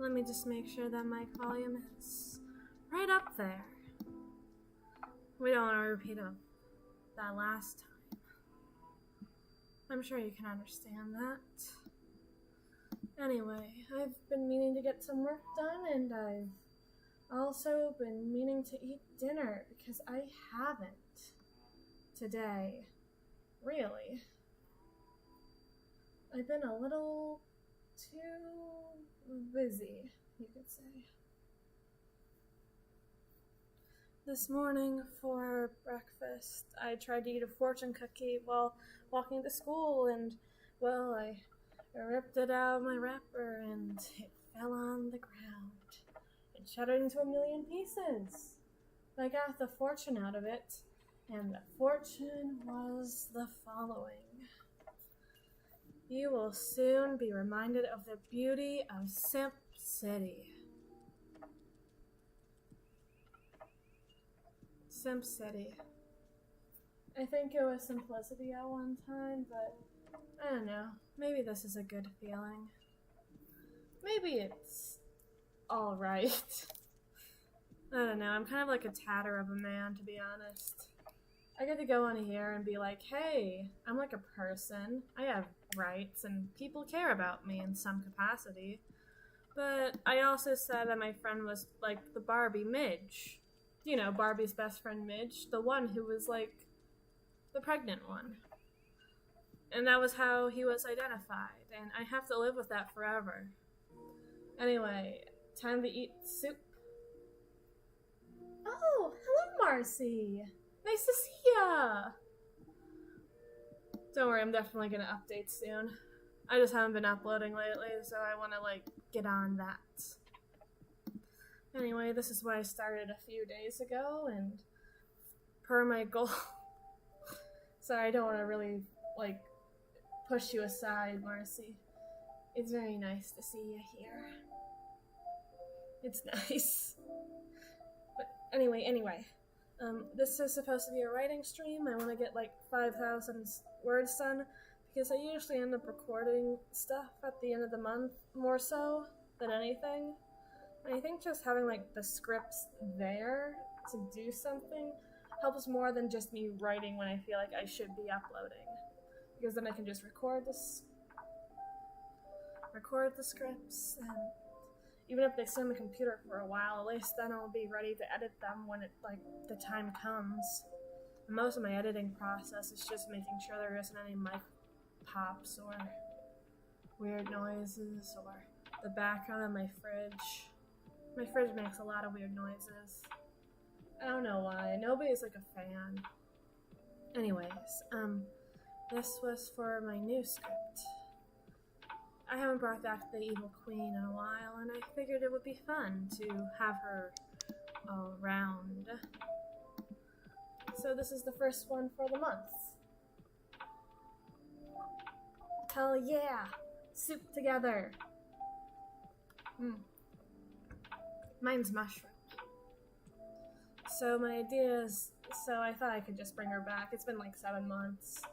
Let me just make sure that mic volume is right up there. We don't want a repeat of that last time. I'm sure you can understand that. Anyway, I've been meaning to get some work done, and I've also been meaning to eat dinner because I haven't today. Really. I've been a little too busy, you could say. This morning for breakfast, I tried to eat a fortune cookie while walking to school, and, well, I ripped it out of my wrapper and it fell on the ground. It shattered into a million pieces. I got the fortune out of it, and the fortune was the following. You will soon be reminded of the beauty of Simp City. Simp City. I think it was simplicity at one time, but I don't know. Maybe this is a good feeling. Maybe it's alright. I don't know. I'm kind of like a tatter of a man, to be honest. I get to go on here and be like, hey, I'm like a person. I have rights, and people care about me in some capacity. But I also said that my friend was like the Barbie Midge. You know, Barbie's best friend Midge. The one who was like the pregnant one. And that was how he was identified, and I have to live with that forever. Anyway, time to eat soup. Oh, hello, Marcy. Nice to see ya. Don't worry, I'm definitely gonna update soon. I just haven't been uploading lately, so I want to, like, get on that. Anyway, this is what I started a few days ago, and per my goal... Sorry, I don't want to really, like, push you aside, Marcy. It's very nice to see you here. It's nice. But anyway. This is supposed to be a writing stream. I want to get like 5,000 words done because I usually end up recording stuff at the end of the month more so than anything. And I think just having like the scripts there to do something helps more than just me writing when I feel like I should be uploading. Because then I can just record the scripts, and even if they sit on my computer for a while, at least then I'll be ready to edit them when the time comes. And most of my editing process is just making sure there isn't any mic pops or weird noises or the background of my fridge. My fridge makes a lot of weird noises. I don't know why. Nobody's like a fan. Anyways, this was for my new script. I haven't brought back the Evil Queen in a while, and I figured it would be fun to have her around. So this is the first one for the month. Hell yeah! Soup together! Mine's mushroom. So my idea is, I thought I could just bring her back. It's been like 7 months.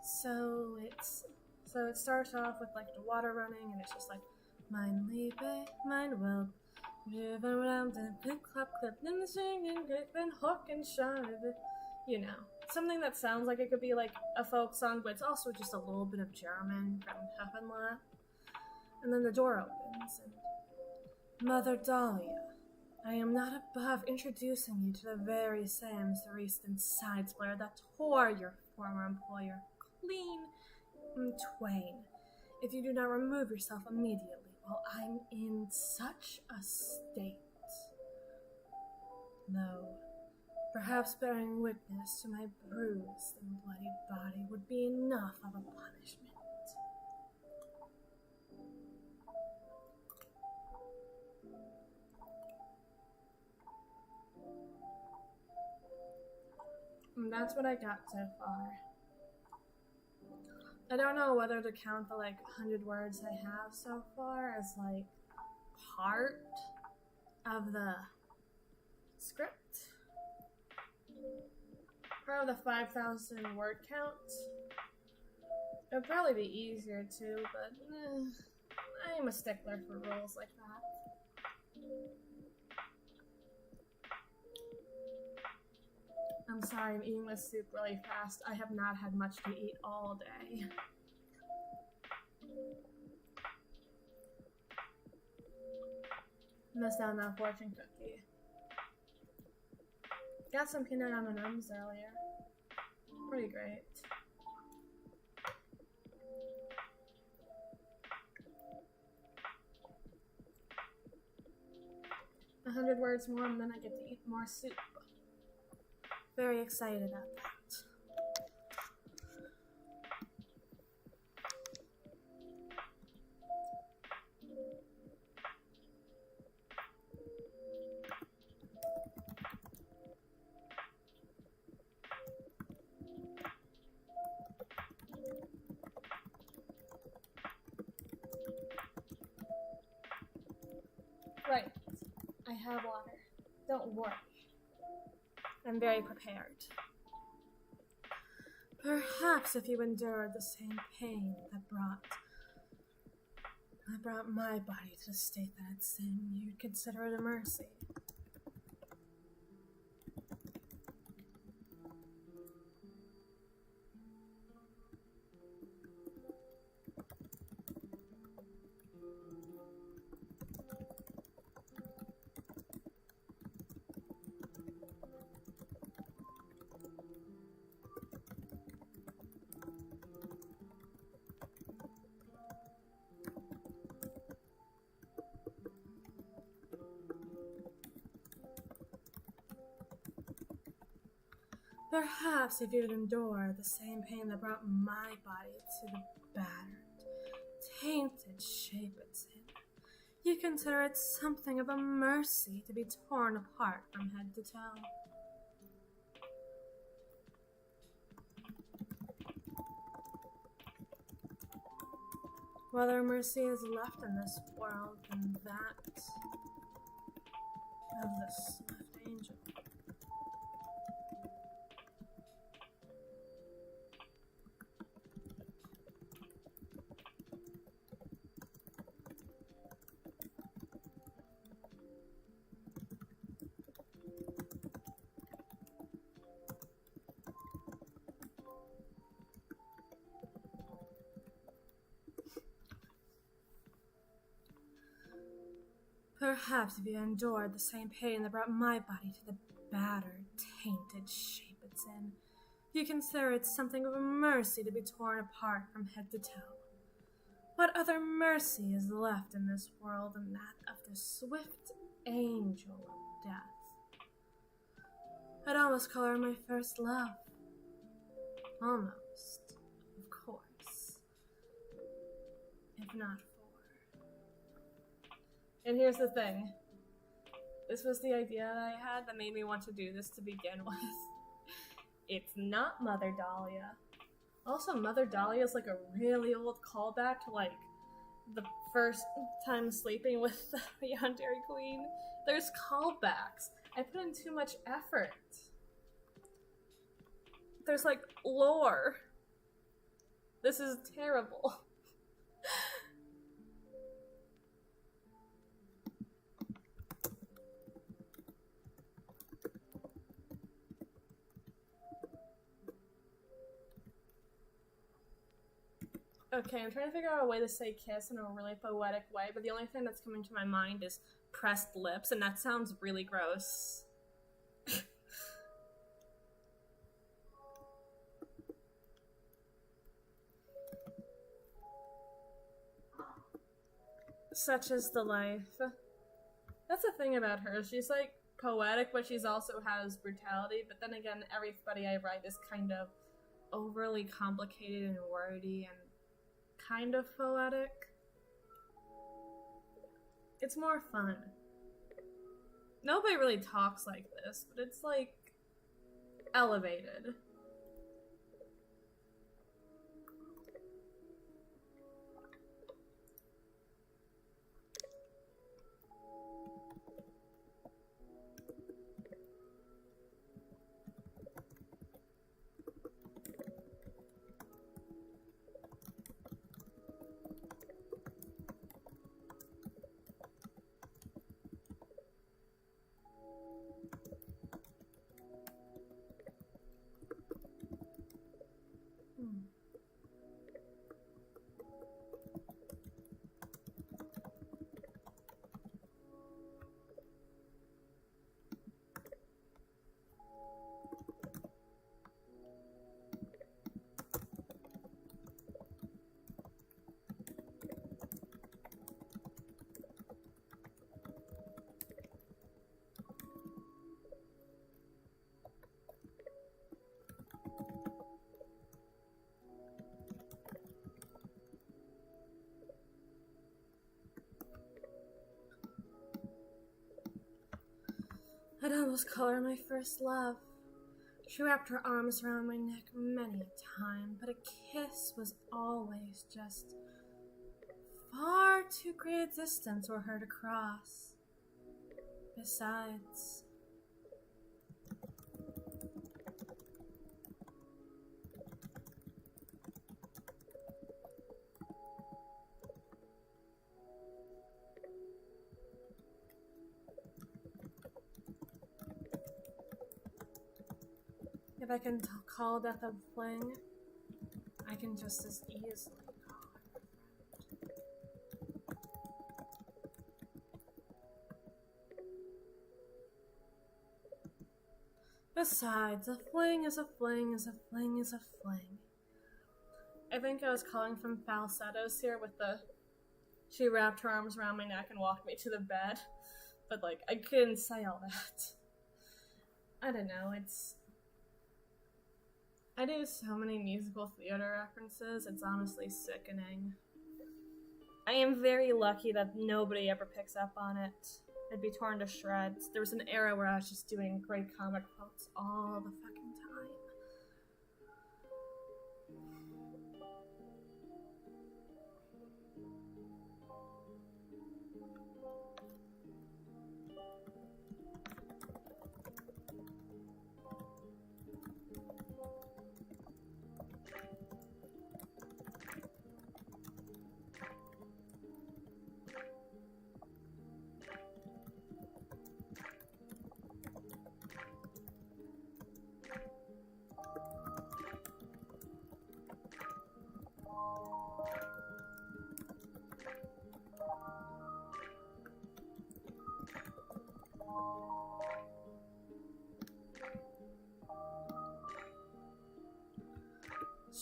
So it starts off with like the water running, and it's just like, mein Liebe, mein Welt, wir waren around and clip, clap, clip, in the singing, and hook and shive. You know, something that sounds like it could be like a folk song, but it's also just a little bit of German from Huffenlapp. And then the door opens, and Mother Dahlia, I am not above introducing you to the very same recent side splitter that tore your former employer clean in twain, if you do not remove yourself immediately while I'm in such a state. Though, perhaps bearing witness to my bruised and bloody body would be enough of a punishment. And that's what I got so far. I don't know whether to count the, 100 words I have so far as, part of the script. Part of the 5,000 word count. It would probably be easier to, but I am a stickler for rules like that. I'm sorry, I'm eating this soup really fast. I have not had much to eat all day. Missed out on that fortune cookie. Got some peanut M&Ms earlier. Pretty great. A 100 words more and then I get to eat more soup. Very excited about that. Right. I have water. Don't worry. I'm very prepared. Perhaps if you endured the same pain that brought my body to the state that it's in, you'd consider it a mercy. Perhaps if you'd endure the same pain that brought my body to the battered, tainted shape it's in, you consider it something of a mercy to be torn apart from head to toe. Whether mercy is left in this world than that of the swift angel. Perhaps if you endured the same pain that brought my body to the battered, tainted shape it's in, you consider it something of a mercy to be torn apart from head to toe. What other mercy is left in this world than that of the swift angel of death? I'd almost call her my first love. Almost, of course. If not. And here's the thing. This was the idea that I had that made me want to do this to begin with. It's not Mother Dahlia. Also, Mother Dahlia is like a really old callback to like the first time sleeping with the Yandere Queen. There's callbacks. I put in too much effort. There's like lore. This is terrible. Okay, I'm trying to figure out a way to say kiss in a really poetic way, but the only thing that's coming to my mind is pressed lips, and that sounds really gross. Such is the life. That's the thing about her. She's like poetic, but she's also has brutality, but then again, everybody I write is kind of overly complicated and wordy and kind of poetic. It's more fun. Nobody really talks like this, but it's like elevated. I'd almost call her my first love. She wrapped her arms around my neck many a time, but a kiss was always just far too great a distance for her to cross. Besides, if I can call death a fling, I can just as easily call her a friend. Besides, a fling is a fling is a fling is a fling. I think I was calling from falsettos here with the she wrapped her arms around my neck and walked me to the bed. But like, I couldn't say all that. I don't know, I do so many musical theater references, it's honestly sickening. I am very lucky that nobody ever picks up on it. I'd be torn to shreds. There was an era where I was just doing great comic quotes all the fucking time.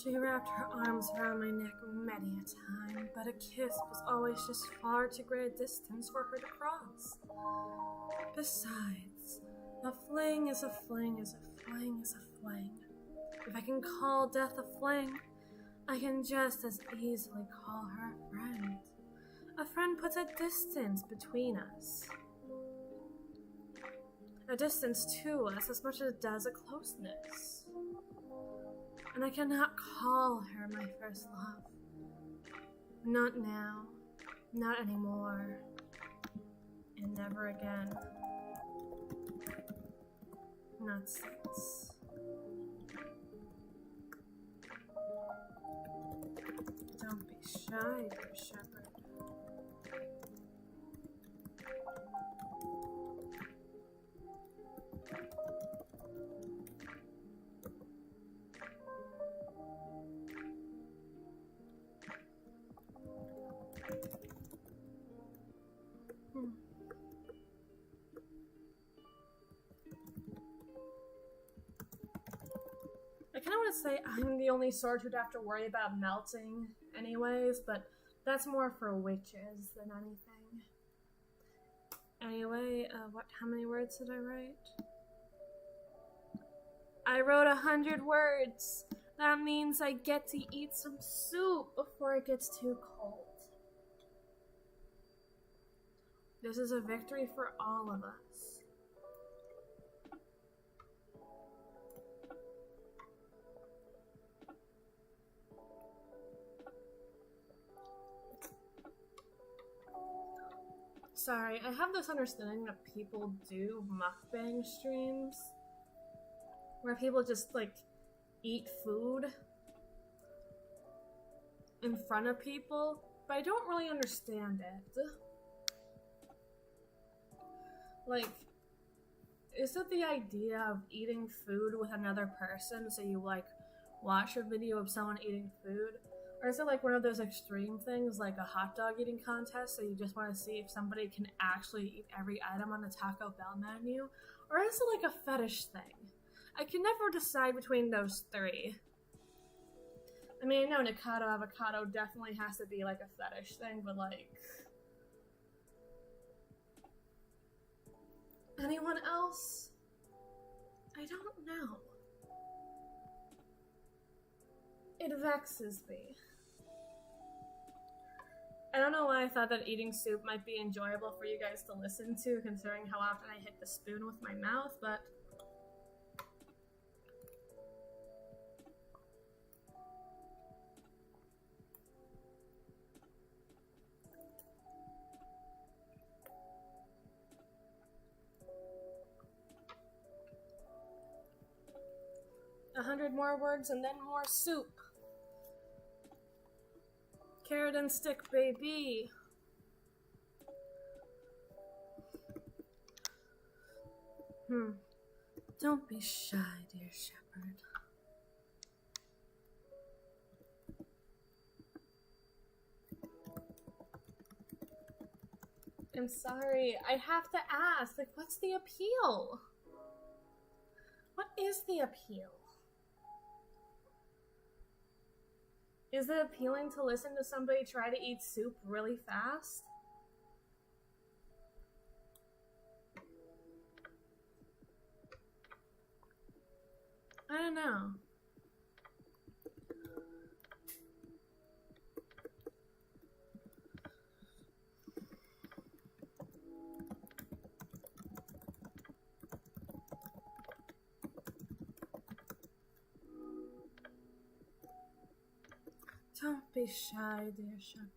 She wrapped her arms around my neck many a time, but a kiss was always just far too great a distance for her to cross. Besides, a fling is a fling is a fling is a fling. If I can call death a fling, I can just as easily call her a friend. A friend puts a distance between us. A distance to us as much as it does a closeness. And I cannot call her my first love. Not now, not anymore, and never again. Not since. Don't be shy, dear shepherd. I kind of want to say I'm the only sword who'd have to worry about melting anyways, but that's more for witches than anything. Anyway, how many words did I write? I wrote 100 words. That means I get to eat some soup before it gets too cold. This is a victory for all of us. Sorry, I have this understanding that people do mukbang streams where people just like eat food in front of people, but I don't really understand it. Like, is it the idea of eating food with another person so you like watch a video of someone eating food? Or is it like one of those extreme things like a hot dog eating contest so you just want to see if somebody can actually eat every item on the Taco Bell menu? Or is it like a fetish thing? I can never decide between those three. I mean, I know Nikado Avocado definitely has to be like a fetish thing, but like... anyone else? I don't know. It vexes me. I don't know why I thought that eating soup might be enjoyable for you guys to listen to, considering how often I hit the spoon with my mouth, but... A 100 more words and then more soup. Carrot and stick, baby. Don't be shy, dear shepherd. I'm sorry. I have to ask, like, what's the appeal? What is the appeal? Is it appealing to listen to somebody try to eat soup really fast? I don't know. Don't be shy, dear shepherd.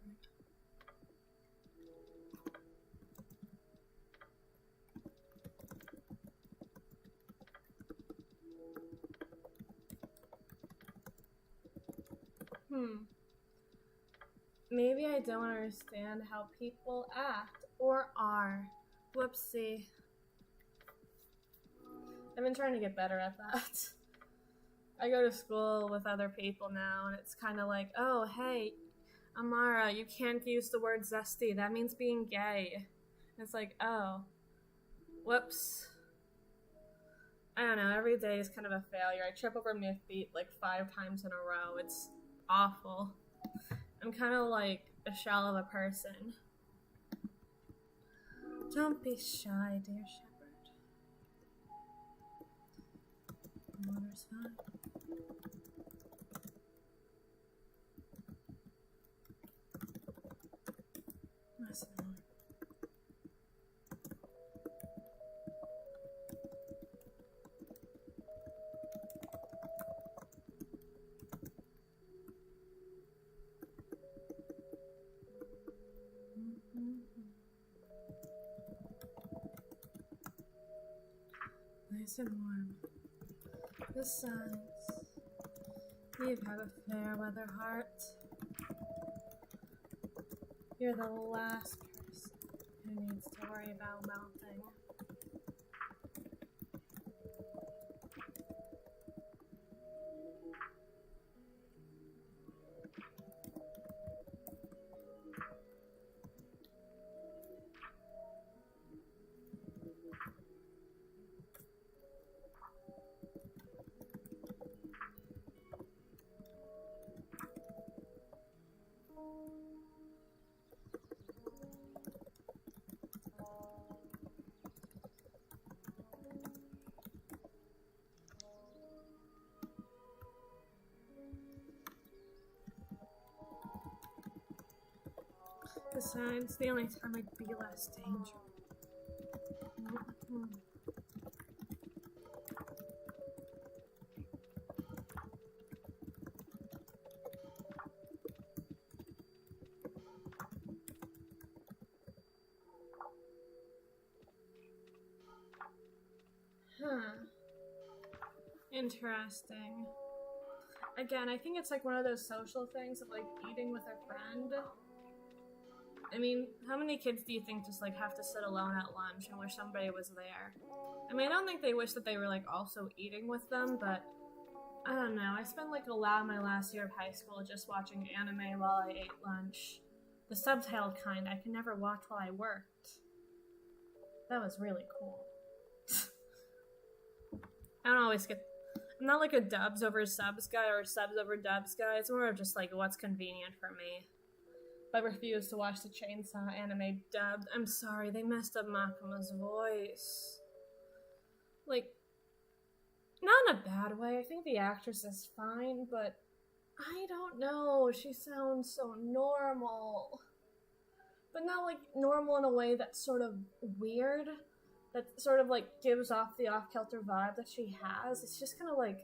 Maybe I don't understand how people act or are. Whoopsie. I've been trying to get better at that. I go to school with other people now, and it's kind of like, oh, hey, Amara, you can't use the word zesty. That means being gay. And it's like, oh, whoops. I don't know, every day is kind of a failure. I trip over my feet like 5 times in a row. It's awful. I'm kind of like a shell of a person. Don't be shy, dear shepherd. Water's fine. Nice and warm. Nice and warm. Besides, you've had a fair weather heart. You're the last person who needs to worry about melting. Besides, the only time I'd be less dangerous. Interesting. Again, I think it's like one of those social things of like eating with a friend. I mean, how many kids do you think just like have to sit alone at lunch and wish somebody was there? I mean, I don't think they wish that they were like also eating with them, but I don't know. I spent like a lot of my last year of high school just watching anime while I ate lunch. The subtitled kind I could never watch while I worked. That was really cool. I don't always get... I'm not like a dubs over subs guy or subs over dubs guy. It's more of just like what's convenient for me. But I refuse to watch the Chainsaw anime dubbed. I'm sorry, they messed up Makuma's voice. Like, not in a bad way. I think the actress is fine, but I don't know. She sounds so normal. but not like normal in a way that's sort of weird, that sort of like gives off the off-kilter vibe that she has. It's just kind of like,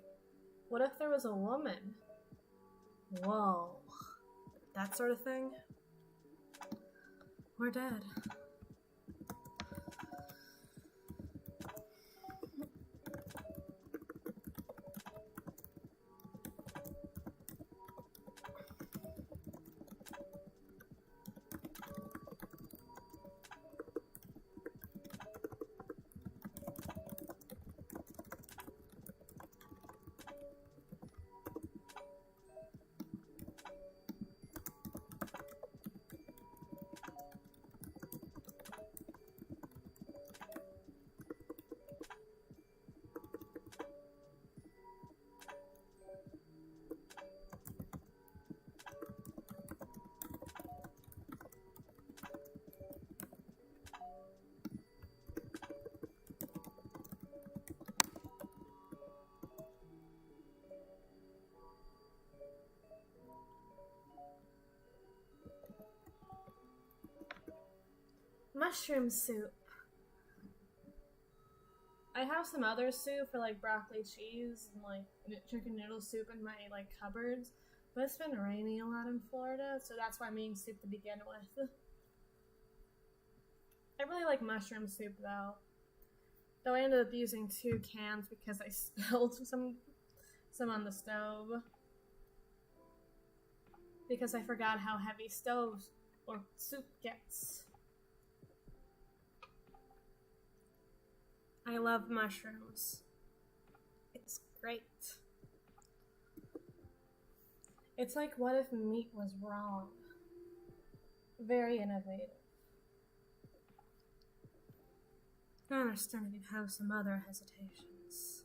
what if there was a woman? Whoa. That sort of thing. We're dead. Mushroom soup. I have some other soup for like broccoli cheese and like chicken noodle soup in my like cupboards, but it's been raining a lot in Florida, so that's why I'm eating soup to begin with. I really like mushroom soup though. Though I ended up using 2 cans because I spilled some on the stove. Because I forgot how heavy stoves or soup gets. I love mushrooms. It's great. It's like, what if meat was wrong? Very innovative. I understand if you have some other hesitations.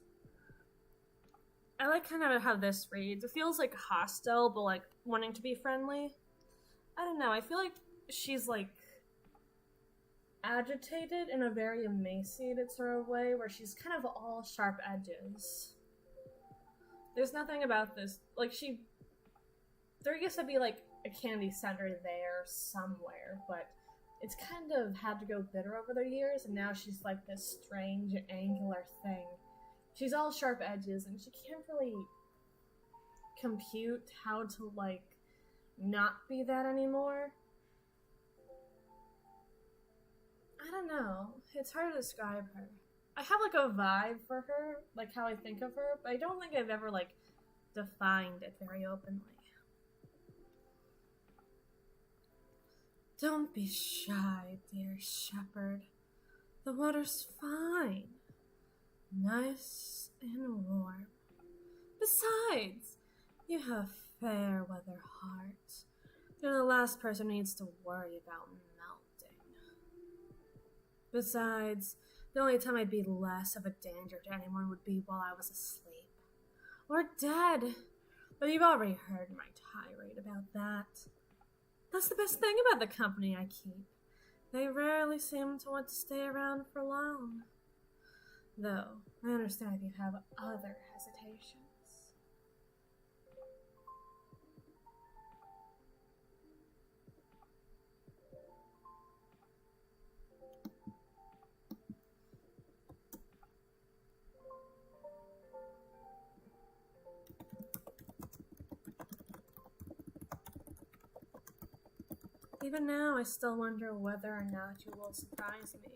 I like kind of how this reads. It feels like hostile, but like wanting to be friendly. I don't know. I feel like she's like agitated in a very emaciated sort of way where she's kind of all sharp edges. There's nothing about this, like there used to be like a candy center there somewhere, but it's kind of had to go bitter over the years, and now she's like this strange angular thing. She's all sharp edges and she can't really compute how to like not be that anymore. I don't know. It's hard to describe her. I have like a vibe for her, like how I think of her, but I don't think I've ever like defined it very openly. Don't be shy, dear shepherd. The water's fine. Nice and warm. Besides, you have fair weather heart. You're the last person who needs to worry about melting. Besides, the only time I'd be less of a danger to anyone would be while I was asleep. Or dead. But you've already heard my tirade about that. That's the best thing about the company I keep. They rarely seem to want to stay around for long. Though, I understand if you have other hesitations. Even now, I still wonder whether or not you will surprise me.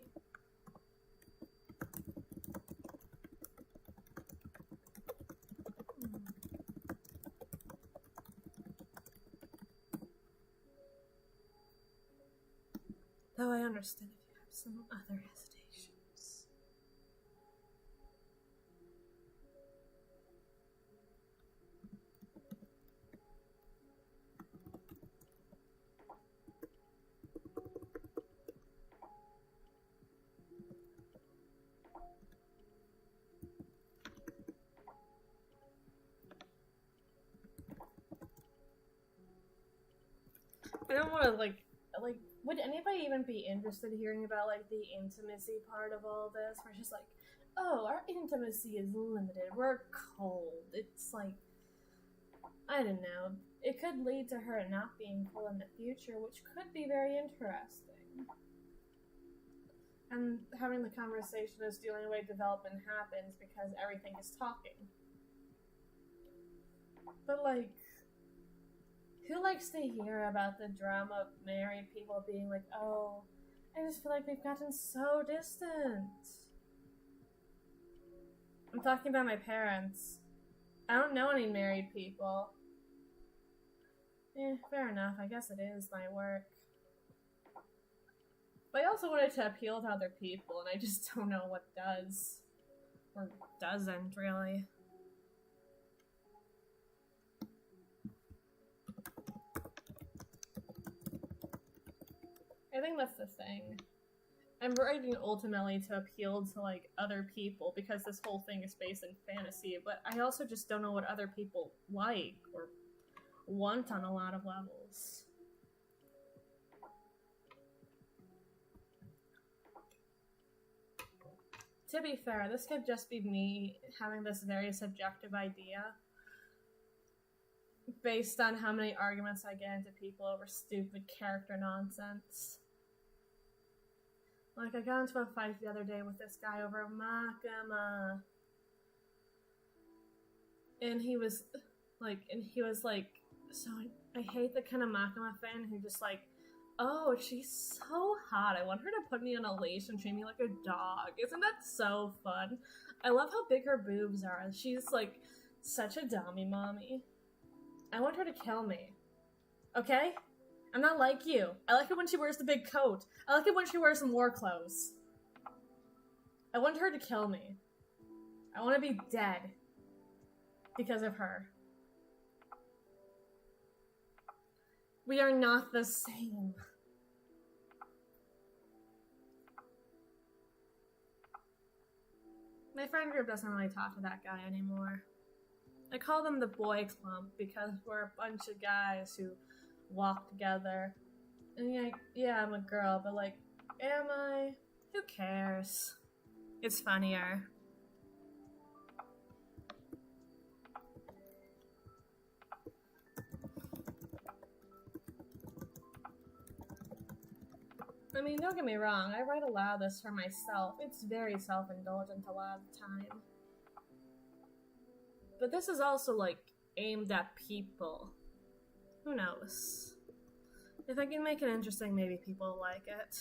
Though I understand if you have some other hesitations. I don't want to like, would anybody even be interested in hearing about like the intimacy part of all this? We're just like, oh, our intimacy is limited. We're cold. It's like, I don't know. It could lead to her not being cool in the future, which could be very interesting. And having the conversation is the only way development happens because everything is talking. But, like, who likes to hear about the drama of married people being like, oh, I just feel like we've gotten so distant? I'm talking about my parents. I don't know any married people. Fair enough. I guess it is my work. But I also wanted to appeal to other people, and I just don't know what does. Or doesn't, really. I think that's the thing. I'm writing ultimately to appeal to, like, other people, because this whole thing is based in fantasy, but I also just don't know what other people like, or want on a lot of levels. To be fair, this could just be me having this very subjective idea based on how many arguments I get into people over stupid character nonsense. Like, I got into a fight the other day with this guy over Makama. And he was like, so I hate the kind of Makama fan who just like, oh, she's so hot. I want her to put me on a leash and treat me like a dog. Isn't that so fun? I love how big her boobs are. She's like such a dummy mommy. I want her to kill me. Okay? I'm not like you. I like it when she wears the big coat. I like it when she wears some war clothes. I want her to kill me. I want to be dead because of her. We are not the same. My friend group doesn't really talk to that guy anymore. I call them the boy clump because we're a bunch of guys who walk together. And yeah, I'm a girl, but like, am I? Who cares? It's funnier. I mean, don't get me wrong, I write a lot of this for myself. It's very self-indulgent a lot of the time. But this is also, like, aimed at people. Who knows? If I can make it interesting, maybe people will like it.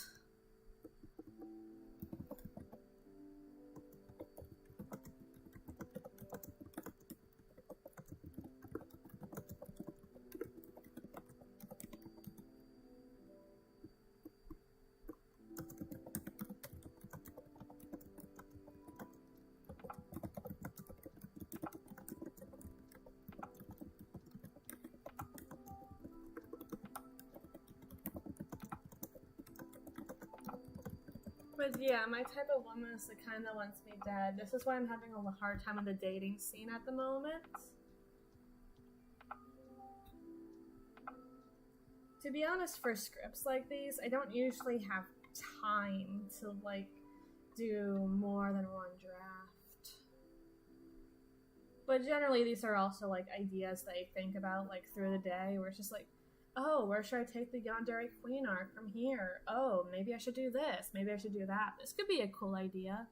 But yeah, my type of woman is the kind that wants me dead. This is why I'm having a hard time with the dating scene at the moment. To be honest, for scripts like these, I don't usually have time to, like, do more than one draft. But generally, these are also, like, ideas that I think about, like, through the day, where it's just like, oh, where should I take the Yandere Queen arc from here? Oh, maybe I should do this. Maybe I should do that. This could be a cool idea.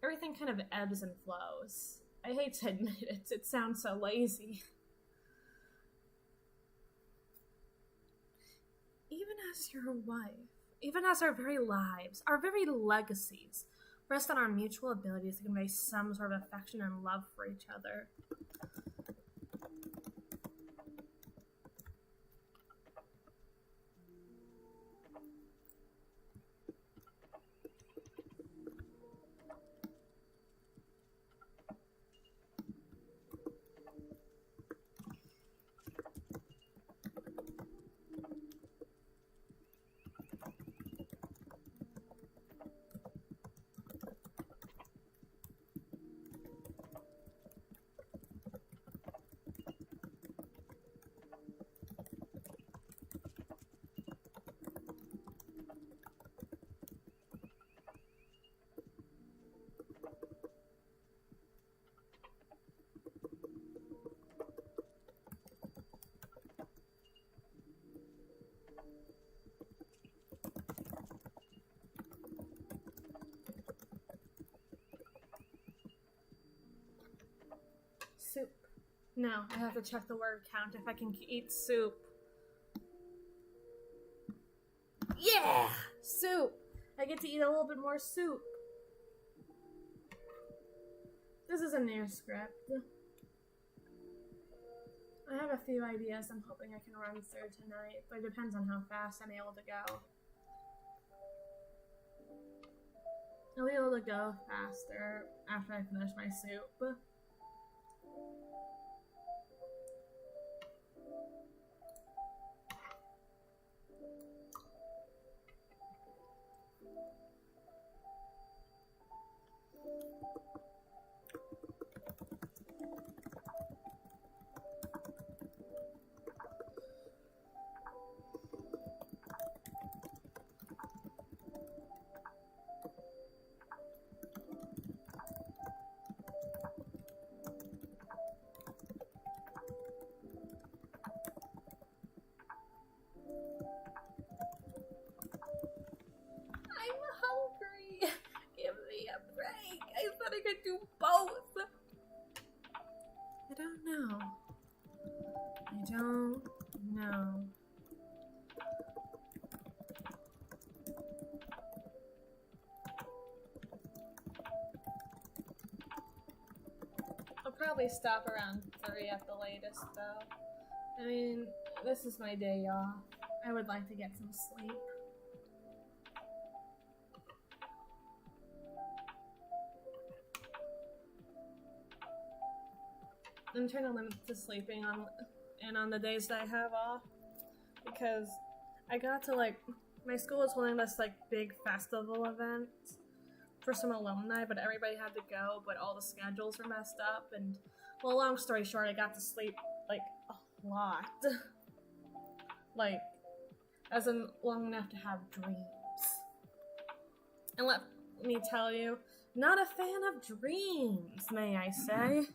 Everything kind of ebbs and flows. I hate to admit it. It sounds so lazy. Even as your wife, even as our very lives, our very legacies, rest on our mutual abilities to convey some sort of affection and love for each other. No, I have to check the word count if I can eat soup. Yeah! Soup! I get to eat a little bit more soup. This is a new script. I have a few ideas I'm hoping I can run through tonight, but it depends on how fast I'm able to go. I'll be able to go faster after I finish my soup. I could do both. I don't know. I'll probably stop around 3 at the latest, though. I mean, this is my day off. I would like to get some sleep. I'm trying to limit to sleeping on the days that I have off, because I got to my school was holding this big festival event for some alumni, but everybody had to go, but all the schedules were messed up, and well, long story short, I got to sleep a lot, as in long enough to have dreams. And let me tell you, not a fan of dreams, may I say.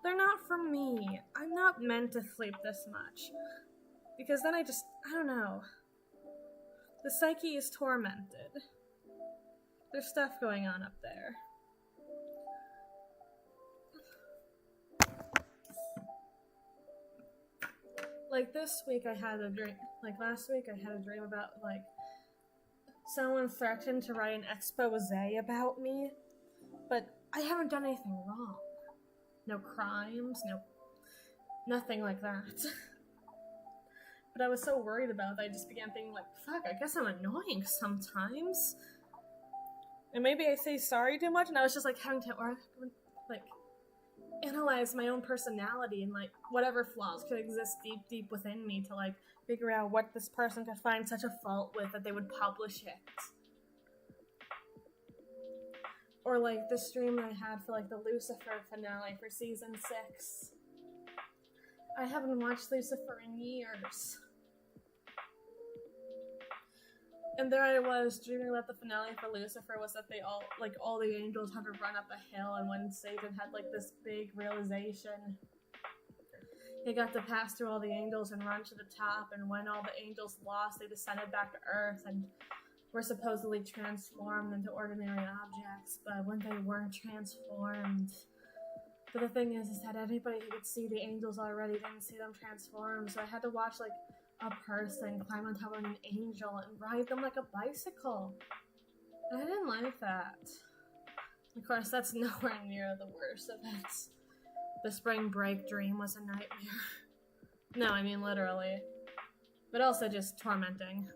They're not for me. I'm not meant to sleep this much. Because then I don't know. The psyche is tormented. There's stuff going on up there. This week I had a dream. Last week I had a dream about, someone threatened to write an expose about me. But I haven't done anything wrong. No crimes, nothing like that. But I was so worried about that, I just began thinking, fuck, I guess I'm annoying sometimes. And maybe I say sorry too much, and I was just, having to, analyze my own personality and, whatever flaws could exist deep within me to, figure out what this person could find such a fault with that they would publish it. Or, the stream I had for, the Lucifer finale for season 6. I haven't watched Lucifer in years. And there I was, dreaming about the finale for Lucifer was that they all the angels had to run up a hill, and when Satan had, this big realization, he got to pass through all the angels and run to the top, and when all the angels lost, they descended back to Earth, and were supposedly transformed into ordinary objects, but when they weren't transformed. But the thing is that anybody who could see the angels already didn't see them transformed, so I had to watch, a person climb on top of an angel and ride them like a bicycle. And I didn't like that. Of course, that's nowhere near the worst of it. The spring break dream was a nightmare. No, I mean literally. But also just tormenting.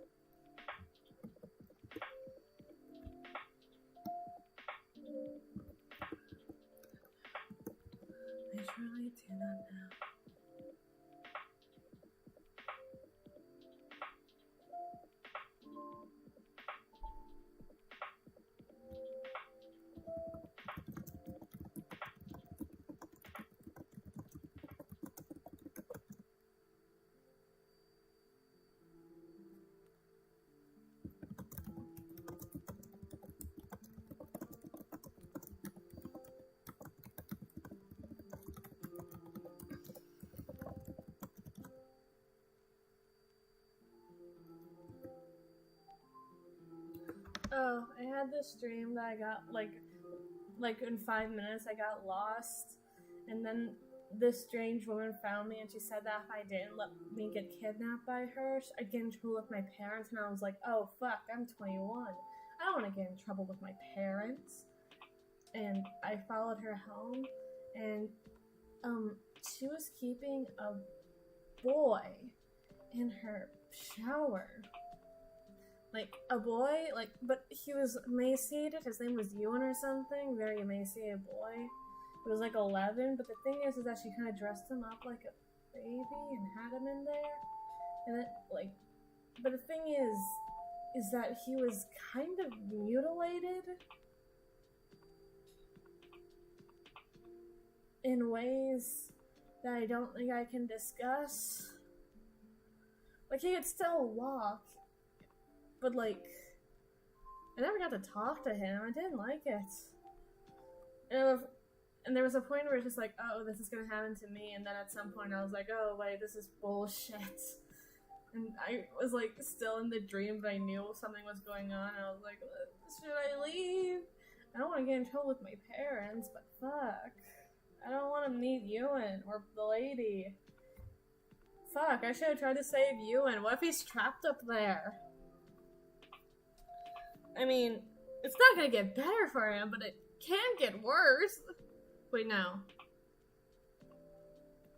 I truly do not know. Oh, I had this dream that I got, in 5 minutes I got lost, and then this strange woman found me and she said that if I didn't let me get kidnapped by her, I'd get in trouble with my parents. And I was like, oh fuck, I'm 21. I don't want to get in trouble with my parents. And I followed her home, and she was keeping a boy in her shower. Like, a boy, like, but he was emaciated. His name was Ewan or something. Very emaciated boy. He was like 11, but the thing is that she kind of dressed him up like a baby and had him in there. And it, like, but the thing is that he was kind of mutilated in ways that I don't think I can discuss. Like, he could still walk, but like, I never got to talk to him. I didn't like it. And there was a point where it's just like, oh, this is gonna happen to me, and then at some point I was like, oh wait, this is bullshit. And I was like still in the dream, but I knew something was going on, and I was like, should I leave? I don't want to get in trouble with my parents, but fuck. I don't want to meet Ewan or the lady. Fuck, I should have tried to save Ewan. What if he's trapped up there? I mean, it's not gonna get better for him, but it can get worse. Wait, no.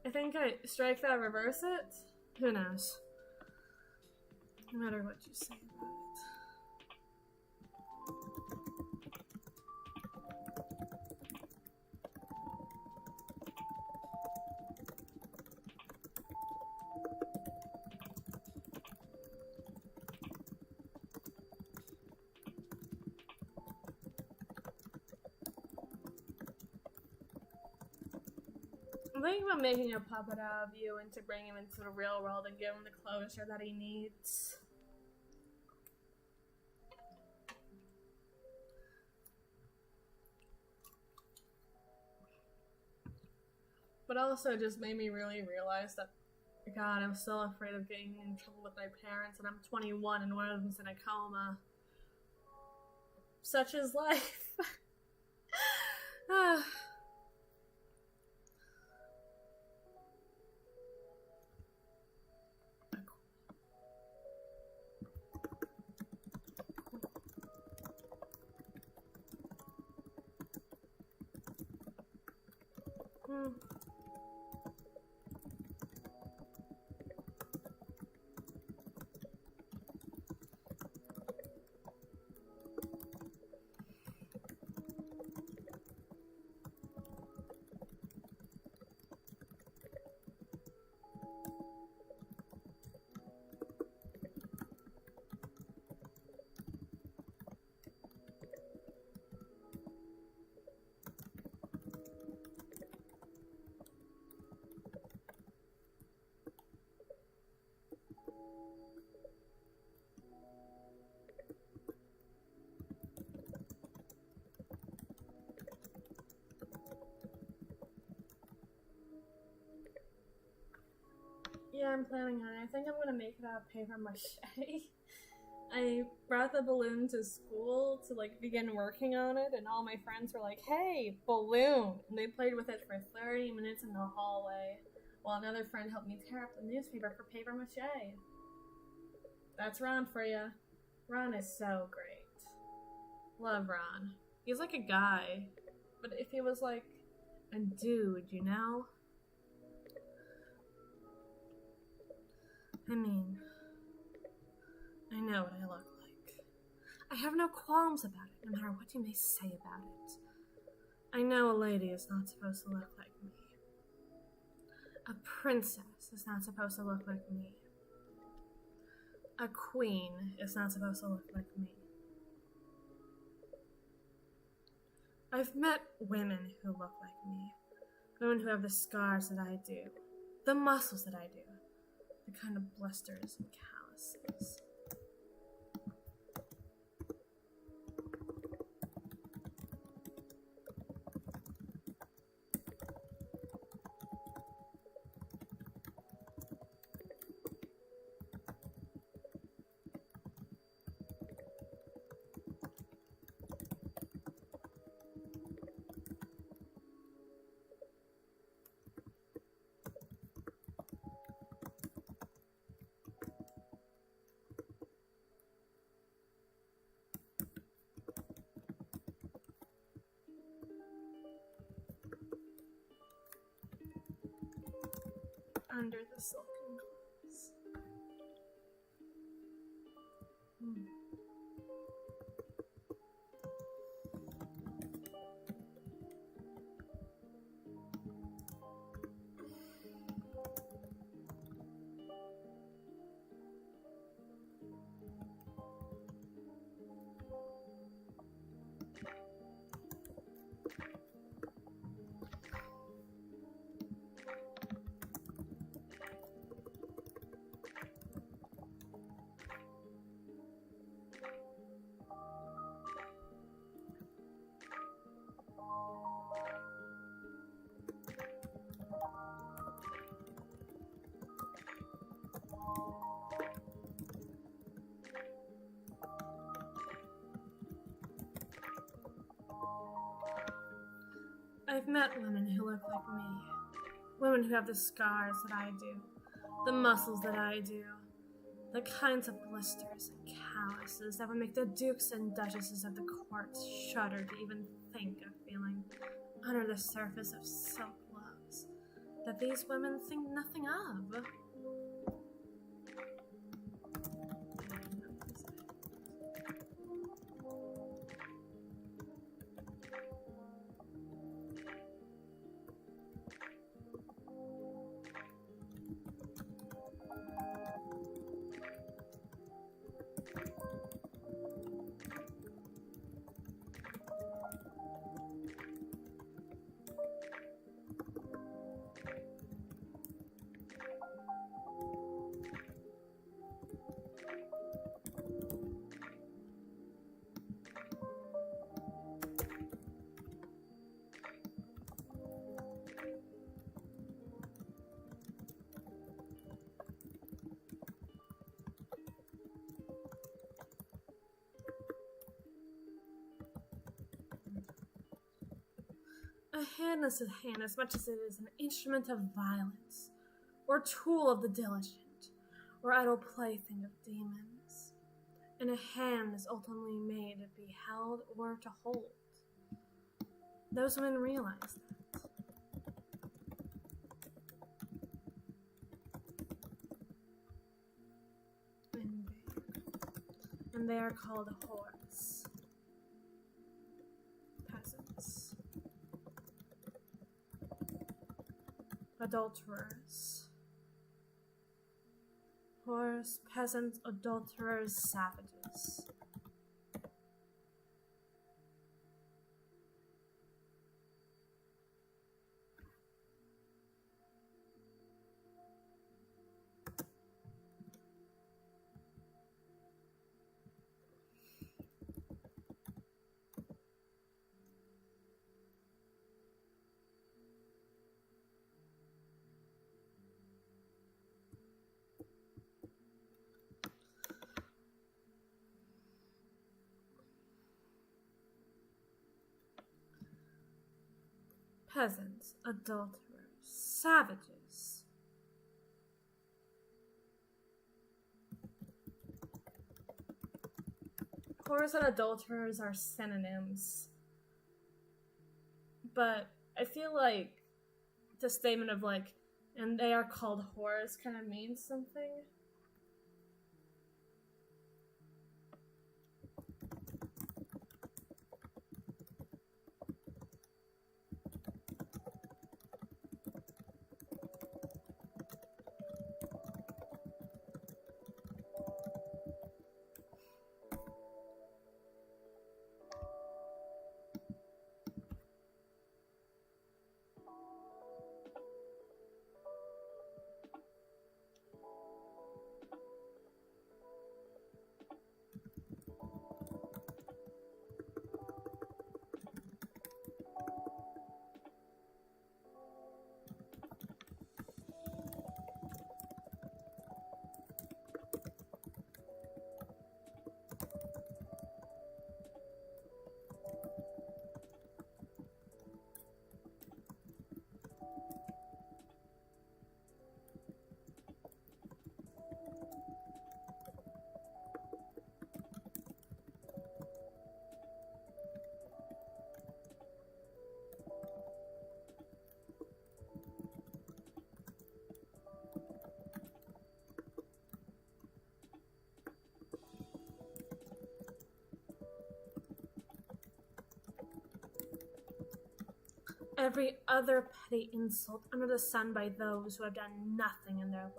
I think I strike that, reverse it? Who knows? No matter what you say about it. I'm thinking about making a puppet out of you and to bring him into the real world and give him the closure that he needs. But also just made me really realize that, God, I'm still afraid of getting in trouble with my parents, and I'm 21 and one of them's in a coma. Such is life. Yeah, I'm planning on it. I think I'm gonna make it out of paper mache. I brought the balloon to school to like begin working on it, and all my friends were like, hey, balloon! And they played with it for 30 minutes in the hallway, while another friend helped me tear up the newspaper for paper mache. That's Ron for you. Ron is so great. Love Ron. He's like a guy, but if he was like a dude, you know? I mean, I know what I look like. I have no qualms about it, no matter what you may say about it. I know a lady is not supposed to look like me. A princess is not supposed to look like me. A queen is not supposed to look like me. I've met women who look like me. Women who have the scars that I do. The muscles that I do. The kind of blisters and calluses. under the silken clothes. I've met women who look like me. Women who have the scars that I do, the muscles that I do, the kinds of blisters and calluses that would make the dukes and duchesses of the court shudder to even think of feeling under the surface of silk gloves that these women think nothing of. A hand is a hand as much as it is an instrument of violence, or tool of the diligent, or idle plaything of demons. And a hand is ultimately made to be held or to hold. Those women realize that. And they are called whores. Peasants. Adulterers. Whores, peasants, adulterers, savages. Peasants, adulterers, savages. Whores and adulterers are synonyms. But I feel like the statement of like, and they are called whores kind of means something. every other petty insult under the sun by those who have done nothing in their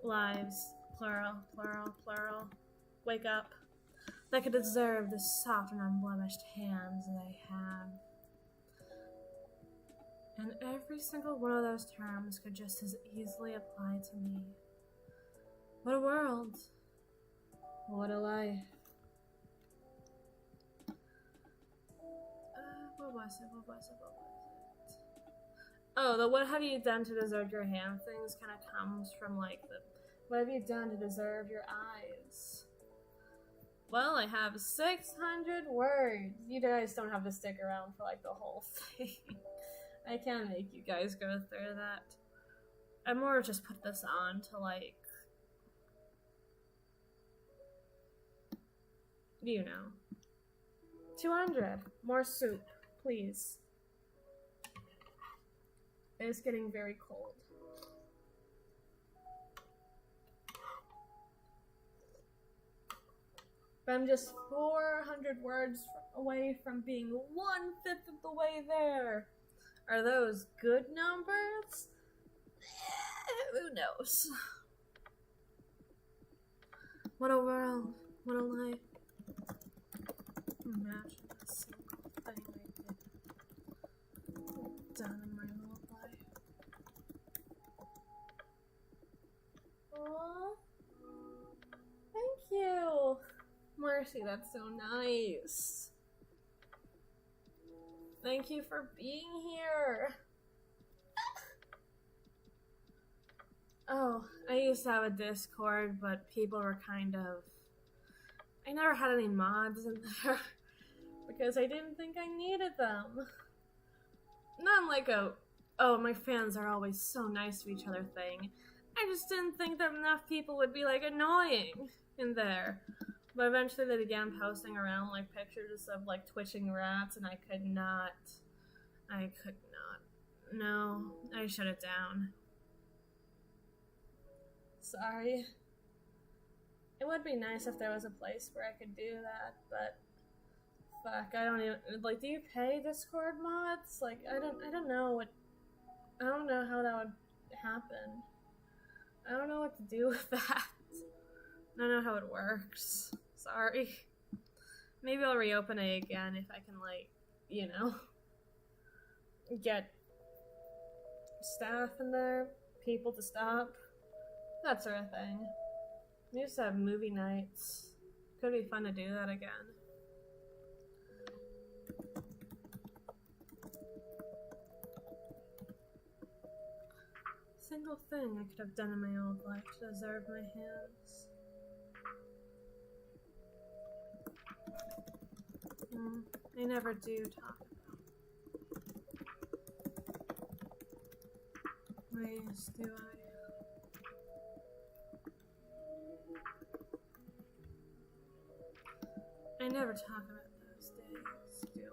lives, plural, plural, plural, wake up, that could deserve the soft and unblemished hands they have. And every single one of those terms could just as easily apply to me. What a world. What a life. What was it? Oh, the what have you done to deserve your hand things kind of comes from like the what have you done to deserve your eyes? Well, I have 600 words. You guys don't have to stick around for like the whole thing. I can't make you guys go through that. I more just put this on to like, you know. 200. More soup, please. It's getting very cold. But I'm just 400 words away from being 1/5 of the way there. Are those good numbers? Who knows? What a world. What a life. Imagine a single thing I did done in my whole life. Aww. Thank you. Marcy, that's so nice. Thank you for being here. Oh, I used to have a Discord, but people were kind of... I never had any mods in there because I didn't think I needed them. Not like a, oh, my fans are always so nice to each other thing. I just didn't think that enough people would be like annoying in there. But eventually they began posting around like pictures of like twitching rats and I could not. No, I shut it down. Sorry. It would be nice if there was a place where I could do that, but fuck, I don't even like. Do you pay Discord mods? Like, I don't know how that would happen. I don't know what to do with that. I don't know how it works. Sorry. Maybe I'll reopen it again if I can, like, you know, get staff in there, people to stop, that sort of thing. We used to have movie nights. Could be fun to do that again. Single thing I could have done in my old life to deserve my hands. I never do talk about ways, do I? I never talk about those days, do I?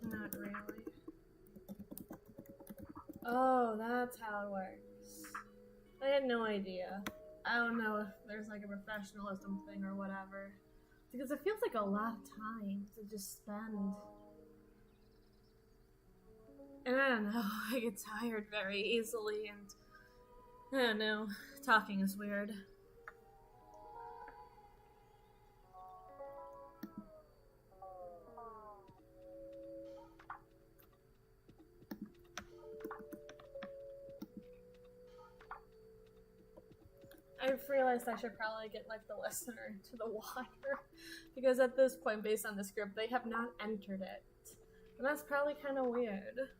Not really. Oh, that's how it works. I had no idea. I don't know if there's like a professionalism thing or whatever. Because it feels like a lot of time to just spend. And I don't know, I get tired very easily and I don't know, talking is weird. I've realized I should probably get like the listener to the water because at this point, based on the script, they have not entered it. And that's probably kind of weird.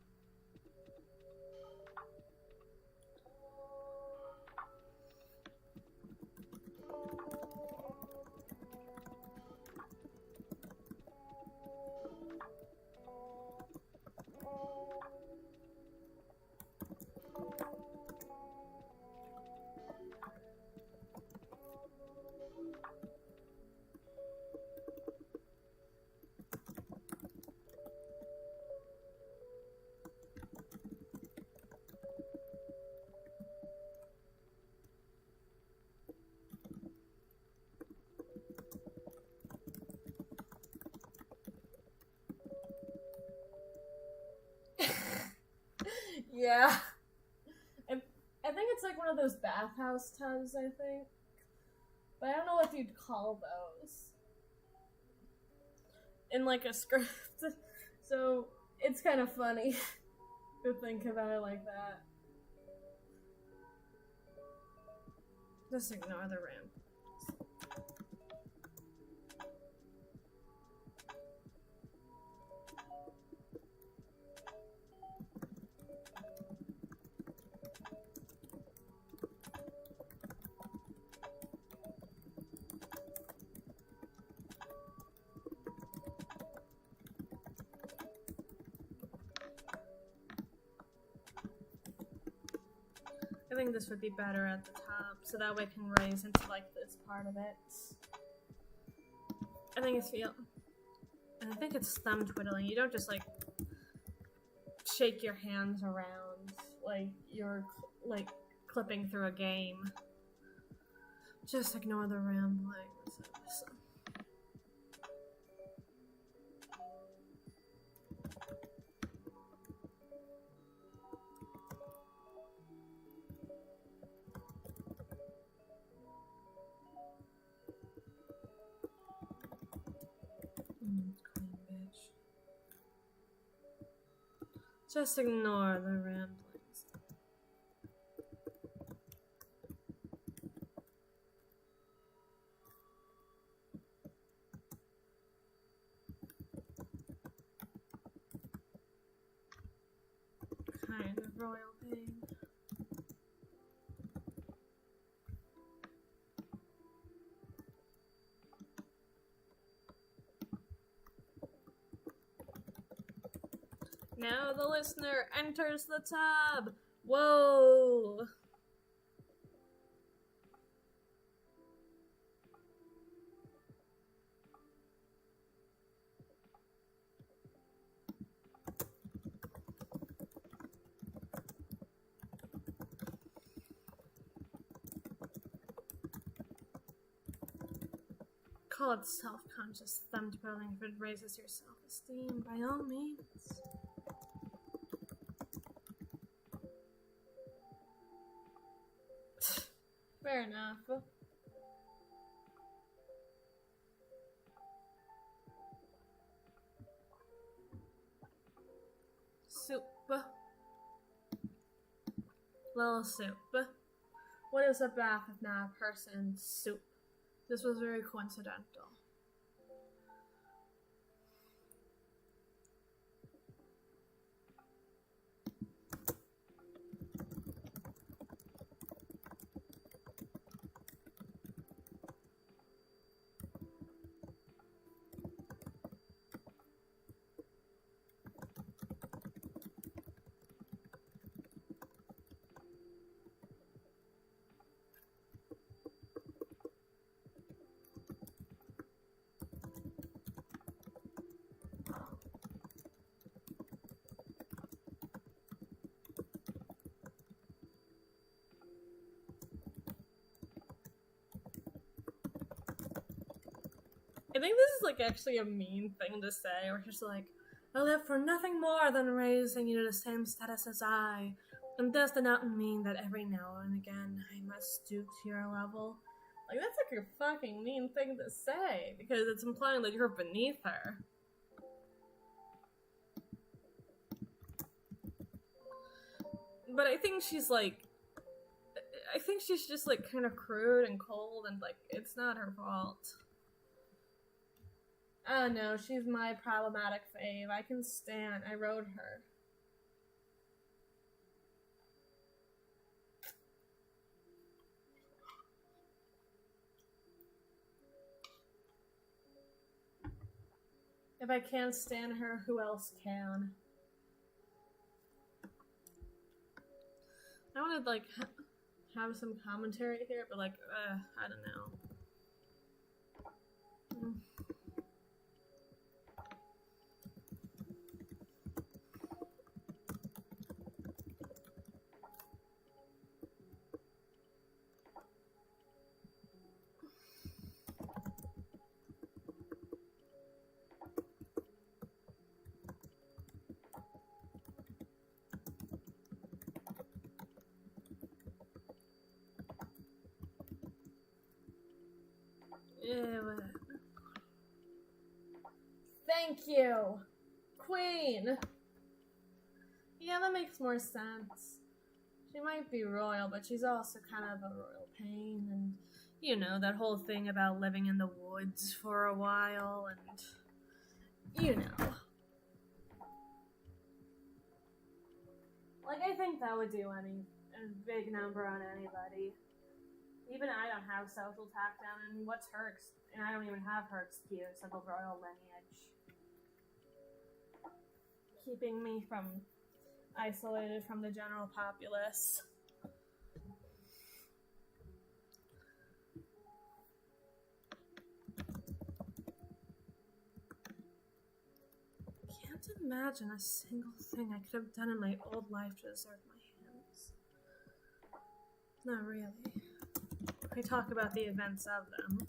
Yeah. I think it's like one of those bathhouse tubs, I think. But I don't know what you'd call those. In like a script. So it's kind of funny to think about it like that. Just ignore the ramp. I think this would be better at the top, so that way it can raise into like this part of it. I think it's thumb twiddling. You don't just like shake your hands around like you're like clipping through a game. Just ignore the rambling. Just ignore the ramblings. Kind of royal pain. Now the listener enters the tub. Whoa. Call it self-conscious thumb twirling if it raises your self-esteem, by all means. Fair enough. Soup. Little soup. What is a bath if not a person's soup? This was very coincidental. I think this is like actually a mean thing to say. We're just like, I live for nothing more than raising you to the same status as I. And this does not mean that every now and again I must stoop to your level. Like, that's like a fucking mean thing to say, because it's implying that you're beneath her. But I think she's just like kind of crude and cold, and like, it's not her fault. Oh no, she's my problematic fave. I can stand. I rode her. If I can't stand her, who else can? I want to like have some commentary here, but like, I don't know. Thank you. Queen. Yeah, that makes more sense. She might be royal, but she's also kind of a royal pain, and you know, that whole thing about living in the woods for a while, and you know. Like, I think that would do a big number on anybody. Even I don't have social takedown, and and I don't even have her excuse of a royal lineage. Keeping me isolated from the general populace. Can't imagine a single thing I could have done in my old life to deserve my hands. Not really. I talk about the events of them.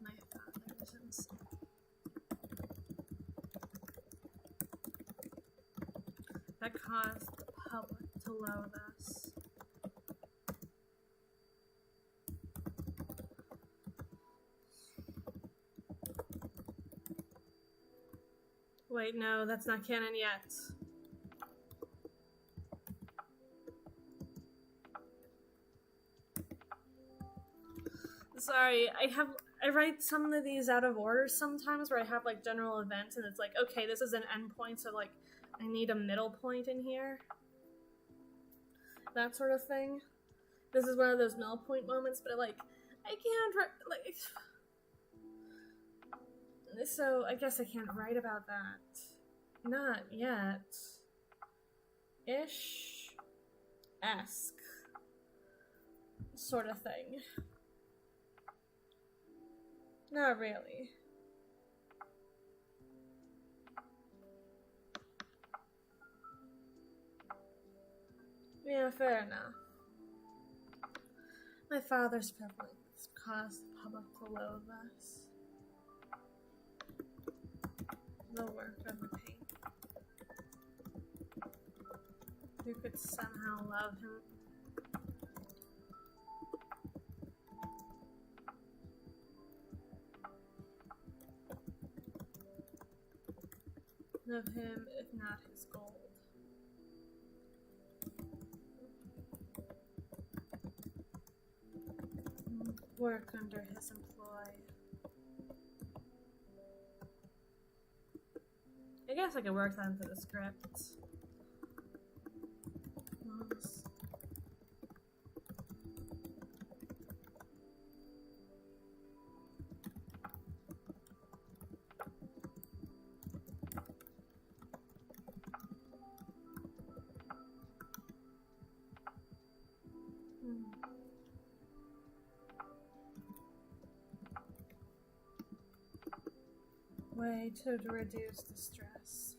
My father's and stuff. That caused the public to loathe us. Wait, no, that's not canon yet. Sorry, I write some of these out of order sometimes, where I have like general events and it's like, okay, this is an end point, so like I need a middle point in here. That sort of thing. This is one of those middle point moments, but I can't so I guess I can't write about that. Not yet. Esque sort of thing. Not really. Yeah, fair enough. My father's privilege caused the public to loathe us. The work of the painter, who could somehow love him. Of him, if not his gold. Work under his employ. I guess I could work that into the script. Way to reduce the stress.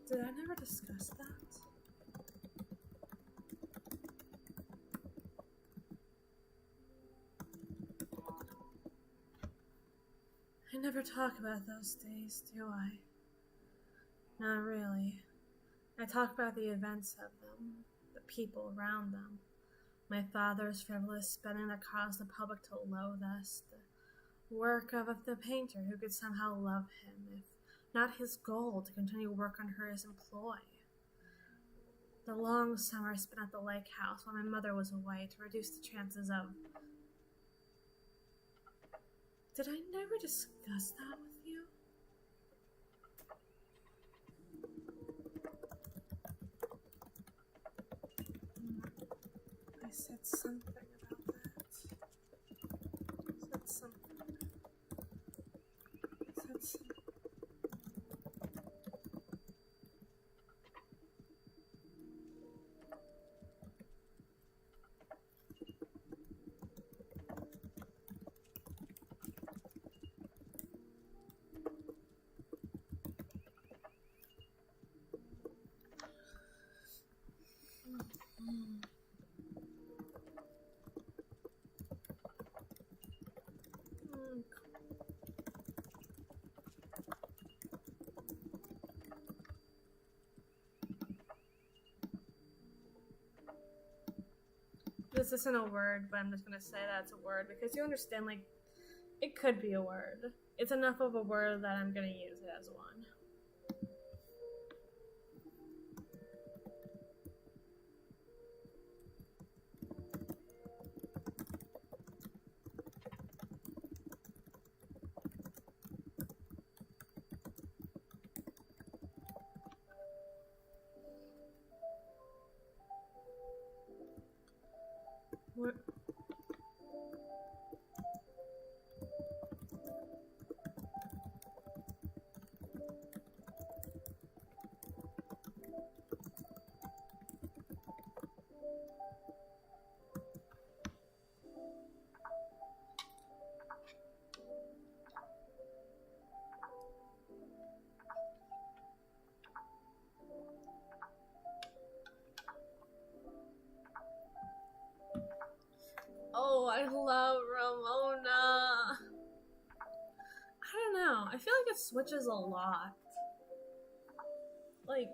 Did I never discuss that? I never talk about those days, do I? Not really. I talk about the events of them, the people around them. My father's frivolous spending that caused the public to loathe us. The work of the painter who could somehow love him, if not his goal to continue work under his employ. The long summer spent at the lake house while my mother was away to reduce the chances of... Did I never discuss that with you? I said something about that. I said something. This isn't a word, but I'm just gonna say that's a word because you understand, like, it could be a word. It's enough of a word that I'm gonna use it as one. What? Oh, I love Ramona. I don't know. I feel like it switches a lot. Like,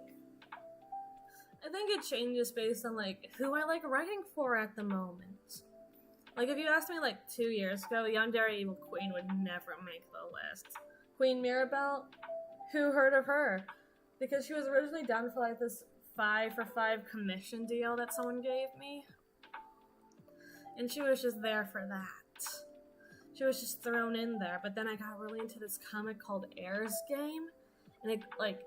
I think it changes based on, like, who I like writing for at the moment. Like, if you asked me, like, 2 years ago, Yandere Evil Queen would never make the list. Queen Mirabelle? Who heard of her? Because she was originally done for, like, this 5-for-5 commission deal that someone gave me. And she was just there for that. She was just thrown in there, but then I got really into this comic called Air's Game, and it, like,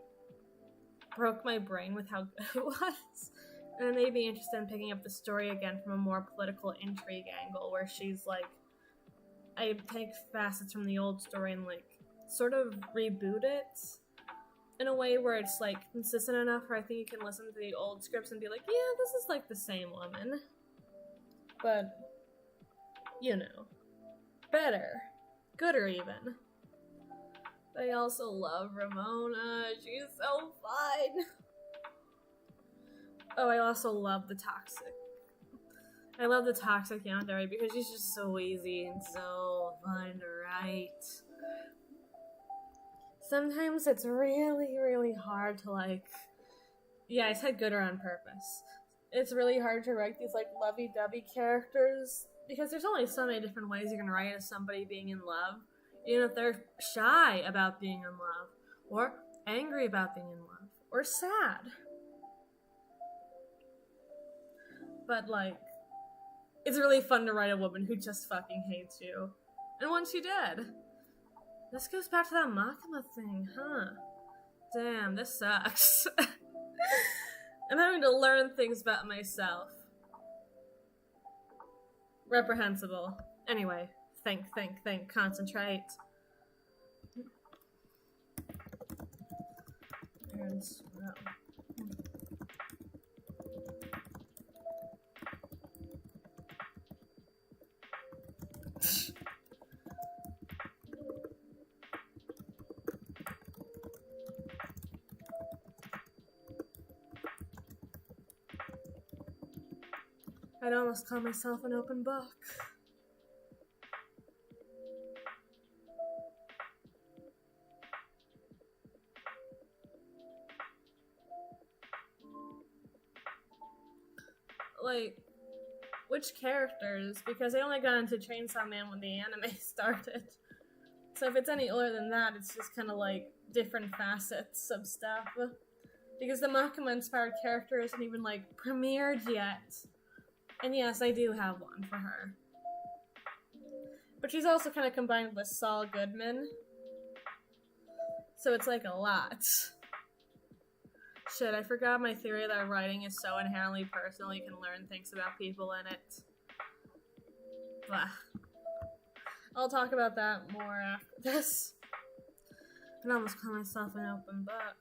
broke my brain with how good it was. And it made me interested in picking up the story again from a more political intrigue angle, where she's, like, I take facets from the old story and, like, sort of reboot it in a way where it's, like, consistent enough where I think you can listen to the old scripts and be like, yeah, this is, like, the same woman. But, you know, better. Gooder, even. But I also love Ramona. She's so fun. Oh, I also love the toxic. I love the toxic Yandere because she's just so easy and so fun to write. Sometimes it's really, really hard to, like... Yeah, I said gooder on purpose. It's really hard to write these, like, lovey-dovey characters because there's only so many different ways you can write as somebody being in love. Even if they're shy about being in love, or angry about being in love, or sad. But, like, it's really fun to write a woman who just fucking hates you. And once you did. This goes back to that Makima thing, huh? Damn, this sucks. I'm having to learn things about myself. Reprehensible. Anyway, think, concentrate. And swell. I'd almost call myself an open book. Like, which characters? Because I only got into Chainsaw Man when the anime started. So if it's any older than that, it's just kind of like different facets of stuff. Because the Makima-inspired character isn't even, like, premiered yet. And yes, I do have one for her. But she's also kind of combined with Saul Goodman. So it's like a lot. Shit, I forgot my theory that writing is so inherently personal you can learn things about people in it. Blah. I'll talk about that more after this. I can almost call myself an open book.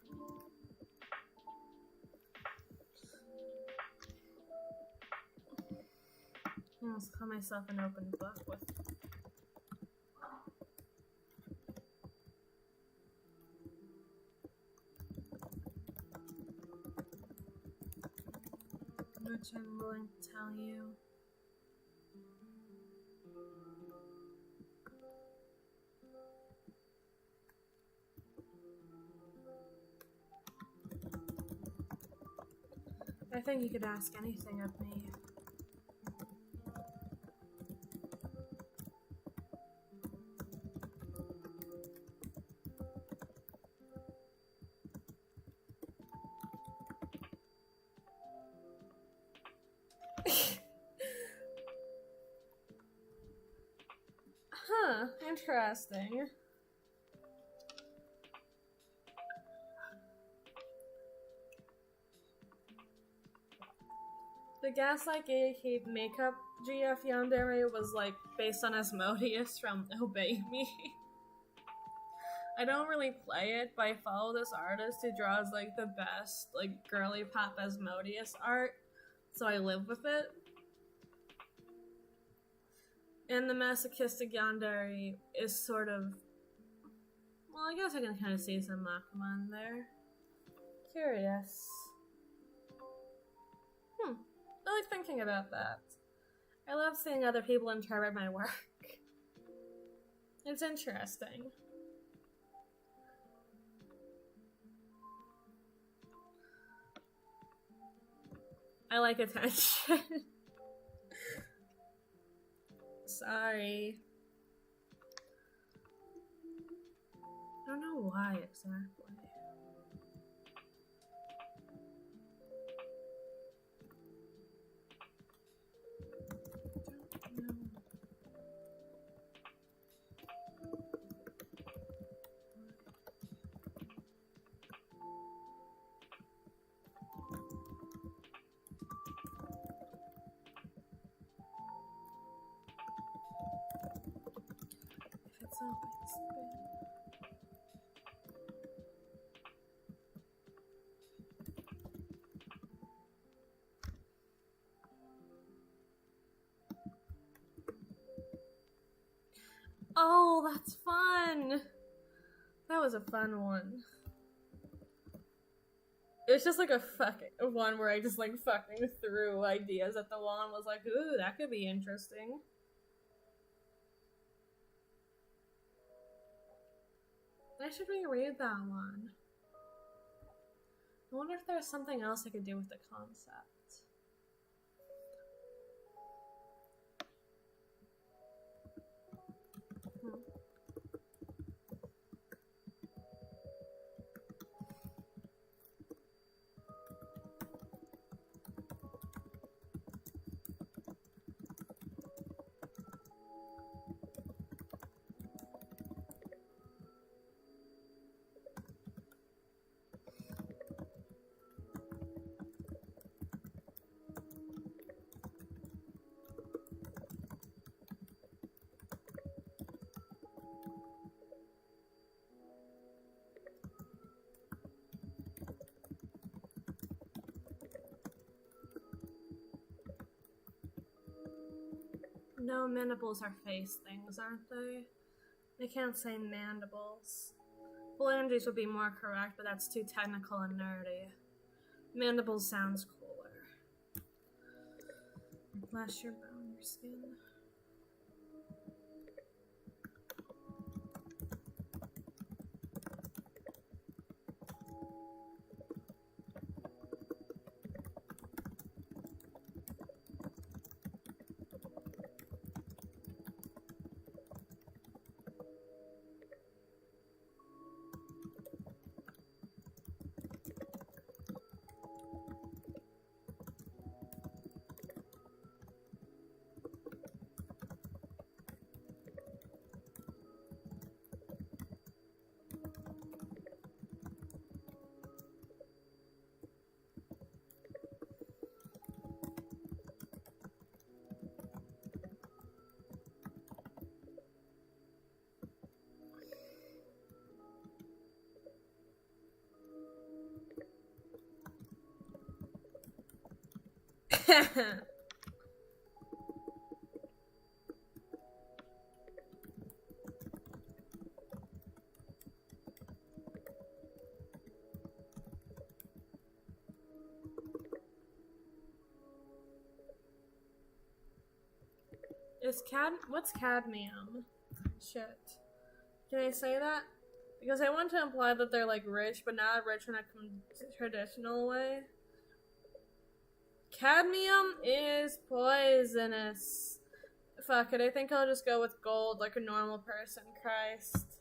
I almost call myself an open book with... much I'm willing to tell you. I think you could ask anything of me. interesting. The Gaslight Gatekeep makeup GF yandere was like based on Asmodeus from Obey Me. I don't really play it, but I follow this artist who draws like the best like girly pop Asmodeus art, so I live with it. And the masochistic yandere is sort of, well, I guess I can kind of see some Makima in there. Curious. I like thinking about that. I love seeing other people interpret my work. It's interesting. I like attention. Sorry. I don't know why exactly. Oh, that's fun! That was a fun one. It was just like a fucking one where I just like fucking threw ideas at the wall and was like, ooh, that could be interesting. I should reread that one. I wonder if there's something else I could do with the concept. No, mandibles are face things, aren't they? They can't say mandibles. Phalanges would be more correct, but that's too technical and nerdy. Mandibles sounds cooler. Flash your bone, your skin. What's cadmium? Shit. Can I say that? Because I want to imply that they're like rich, but not rich in a traditional way. Cadmium is poisonous. Fuck it, I think I'll just go with gold like a normal person. Christ.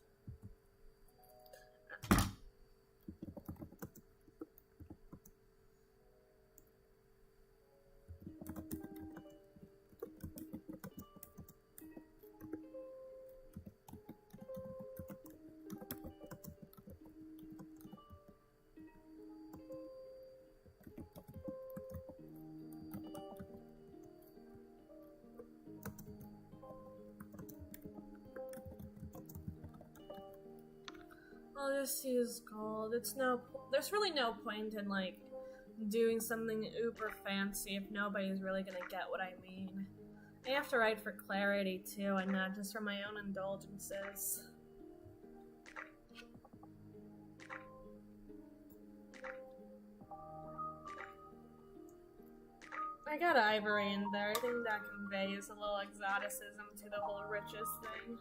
just use gold. There's really no point in, like, doing something uber fancy if nobody's really gonna get what I mean. I have to write for clarity, too, and not just for my own indulgences. I got ivory in there. I think that conveys a little exoticism to the whole riches thing.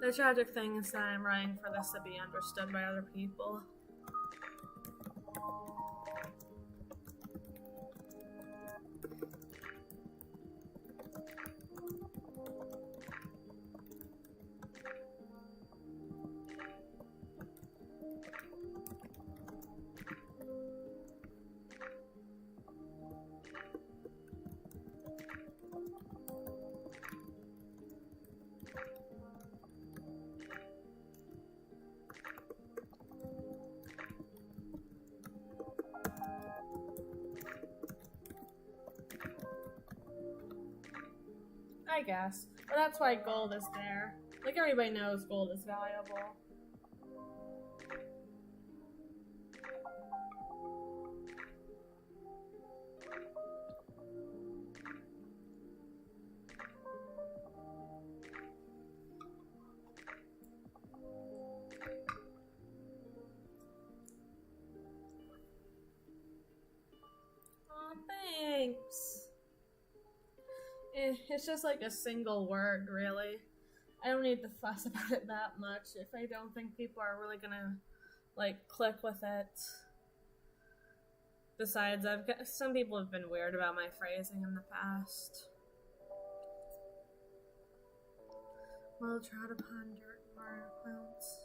The tragic thing is that I'm writing for this to be understood by other people. I guess. But that's why gold is there. Like, everybody knows gold is valuable. Aw, thanks. It's just like a single word, really. I don't need to fuss about it that much if I don't think people are really gonna, like, click with it. Besides, some people have been weird about my phrasing in the past. Well trod upon dirt plants.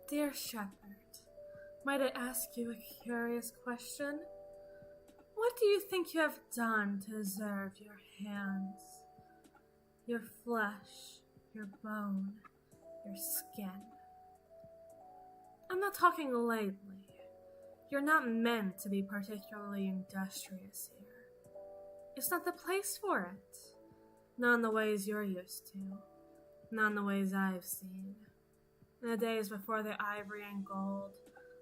Dear Shepherd, might I ask you a curious question? What do you think you have done to deserve your hands, your flesh, your bone, your skin? I'm not talking lightly. You're not meant to be particularly industrious here. It's not the place for it. Not in the ways you're used to. Not in the ways I've seen. In the days before the ivory and gold,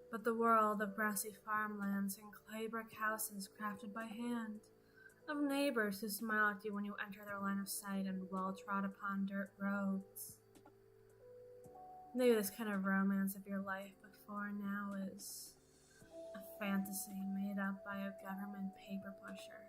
but the world of grassy farmlands and clay brick houses crafted by hand, of neighbors who smile at you when you enter their line of sight and well-trod-upon dirt roads. Maybe this kind of romance of your life before now is a fantasy made up by a government paper pusher.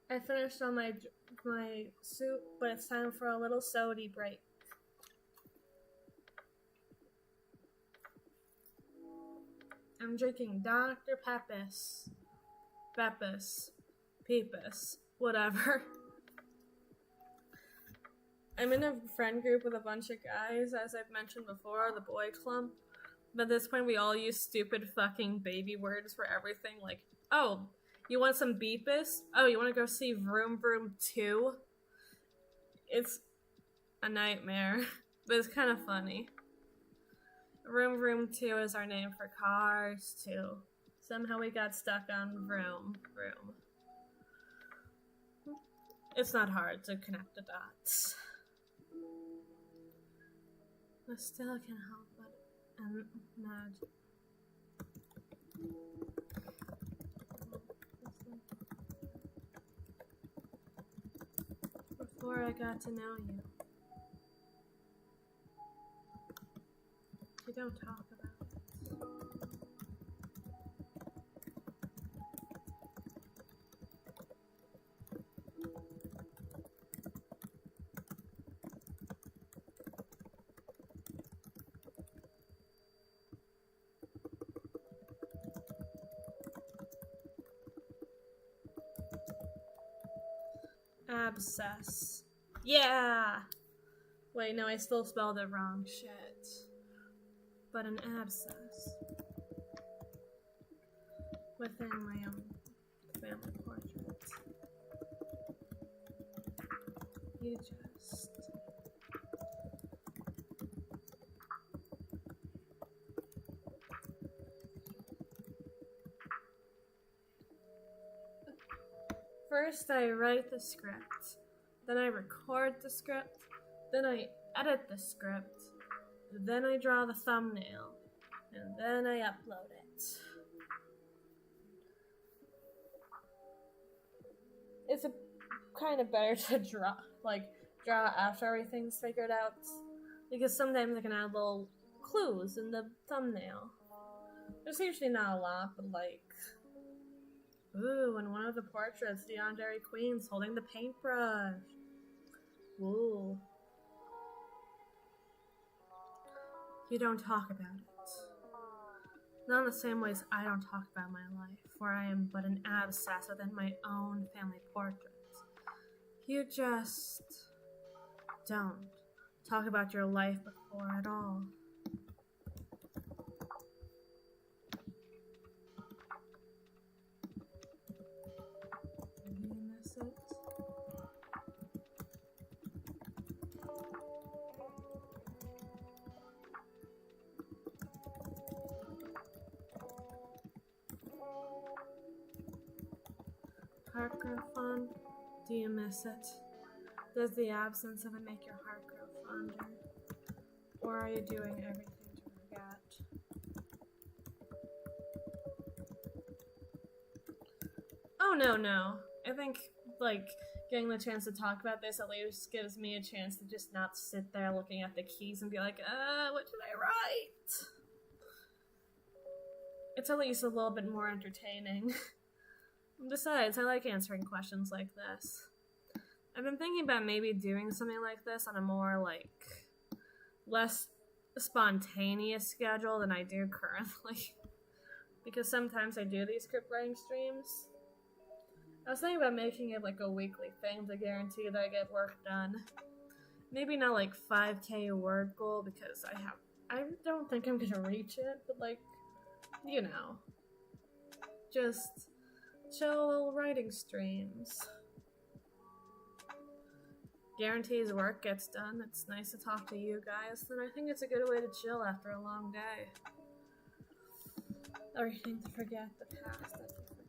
I finished on my soup, but it's time for a little sody break. I'm drinking Dr. Pepis, Pepis, whatever. I'm in a friend group with a bunch of guys, as I've mentioned before, the boy clump. But at this point, we all use stupid fucking baby words for everything. Like, oh, you want some Beepus? Oh, you want to go see Vroom Vroom 2? It's a nightmare, but it's kind of funny. Vroom Vroom 2 is our name for Cars 2. Somehow we got stuck on Vroom Vroom. It's not hard to connect the dots. I still can't help but imagine. Before I got to know you. You don't talk about it. Abscess. Yeah! Wait, no, I still spelled it wrong. Shit. But an abscess. Within my own family portrait. You just... First I write the script, then I record the script, then I edit the script, then I draw the thumbnail, and then I upload it. It's kind of better to draw after everything's figured out, because sometimes I can add little clues in the thumbnail. There's usually not a lot, but like, ooh, in one of the portraits, the Dairy Queen's holding the paintbrush. Ooh. You don't talk about it. Not in the same way as I don't talk about my life, for I am but an abscess within my own family portrait. You just don't talk about your life before at all. Did you miss it? Heart grow fond? Do you miss it? Does the absence of it make your heart grow fonder? Or are you doing everything to forget? Oh, no. I think, like, getting the chance to talk about this at least gives me a chance to just not sit there looking at the keys and be like, what should I write? It's at least a little bit more entertaining. Besides, I like answering questions like this. I've been thinking about maybe doing something like this on a more, like, less spontaneous schedule than I do currently. Because sometimes I do these script writing streams. I was thinking about making it like a weekly thing to guarantee that I get work done. Maybe not like 5K word goal because I don't think I'm gonna reach it, but like, you know, just chill writing streams. Guarantees work gets done. It's nice to talk to you guys, and I think it's a good way to chill after a long day. Everything to forget the past that you forgot.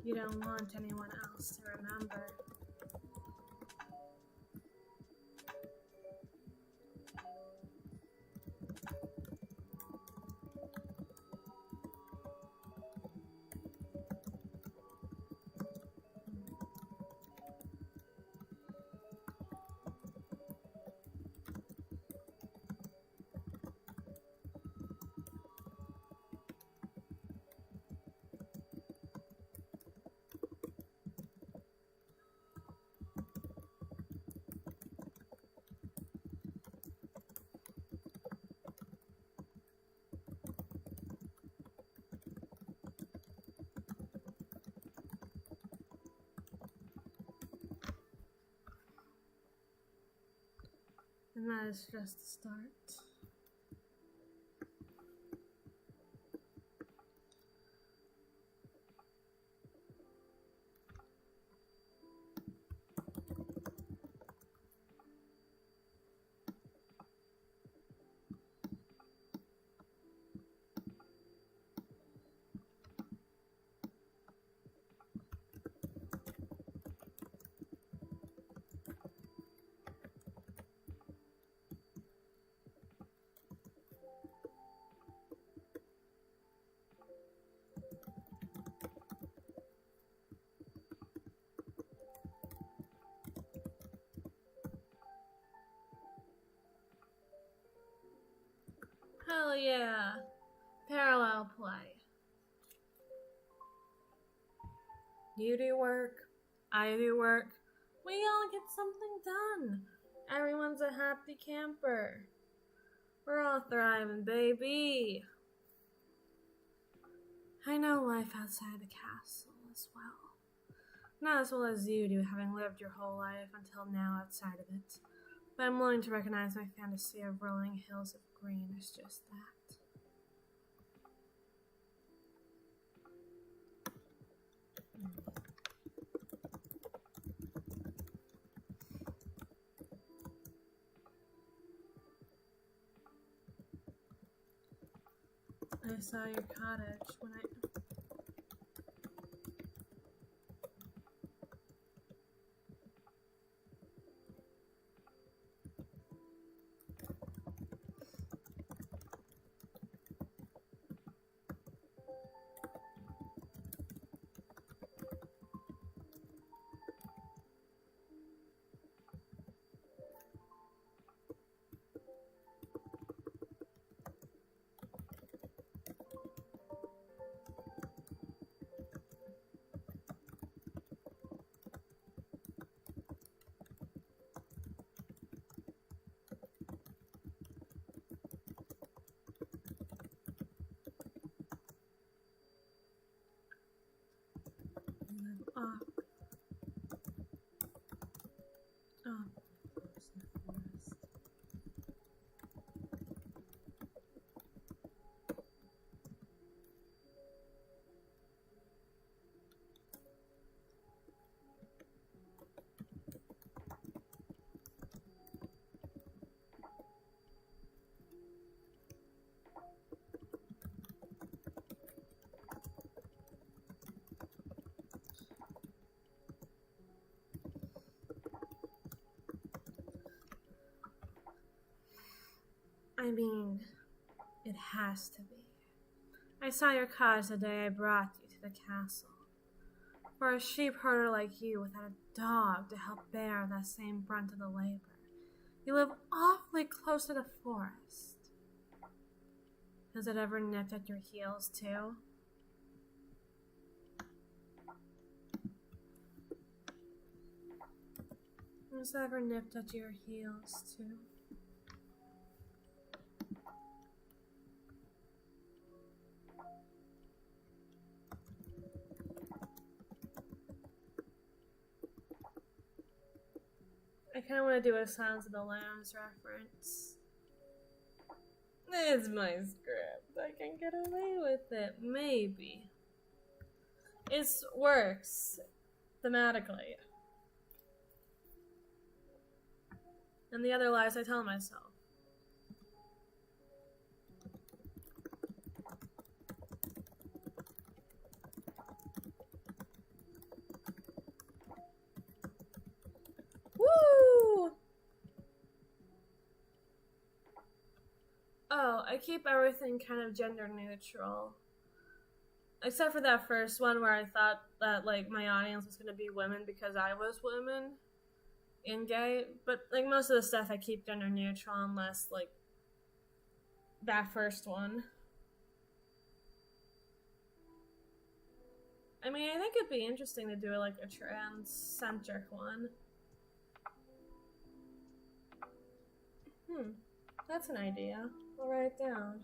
You don't want anyone else to remember. And that is just the start. Hell yeah. Parallel play. You do work, I do work, we all get something done. Everyone's a happy camper. We're all thriving, baby. I know life outside the castle as well. Not as well as you do, having lived your whole life until now outside of it. But I'm willing to recognize my fantasy of rolling hills of green is just that. I saw your cottage when I... live off. Oh, close in the forest. I mean, it has to be. I saw your cottage the day I brought you to the castle. For a sheep herder like you without a dog to help bear that same brunt of the labor, you live awfully close to the forest. Has it ever nipped at your heels too? Has it ever nipped at your heels too? I kind of want to do a Silence of the Lambs reference. It's my script. I can get away with it. Maybe. It works thematically. And the other lies I tell myself. Woo! Oh, I keep everything kind of gender neutral. Except for that first one where I thought that, like, my audience was gonna be women because I was women and gay. But, like, most of the stuff I keep gender neutral unless, like, that first one. I mean, I think it'd be interesting to do, like, a trans-centric one. That's an idea. I'll write it down.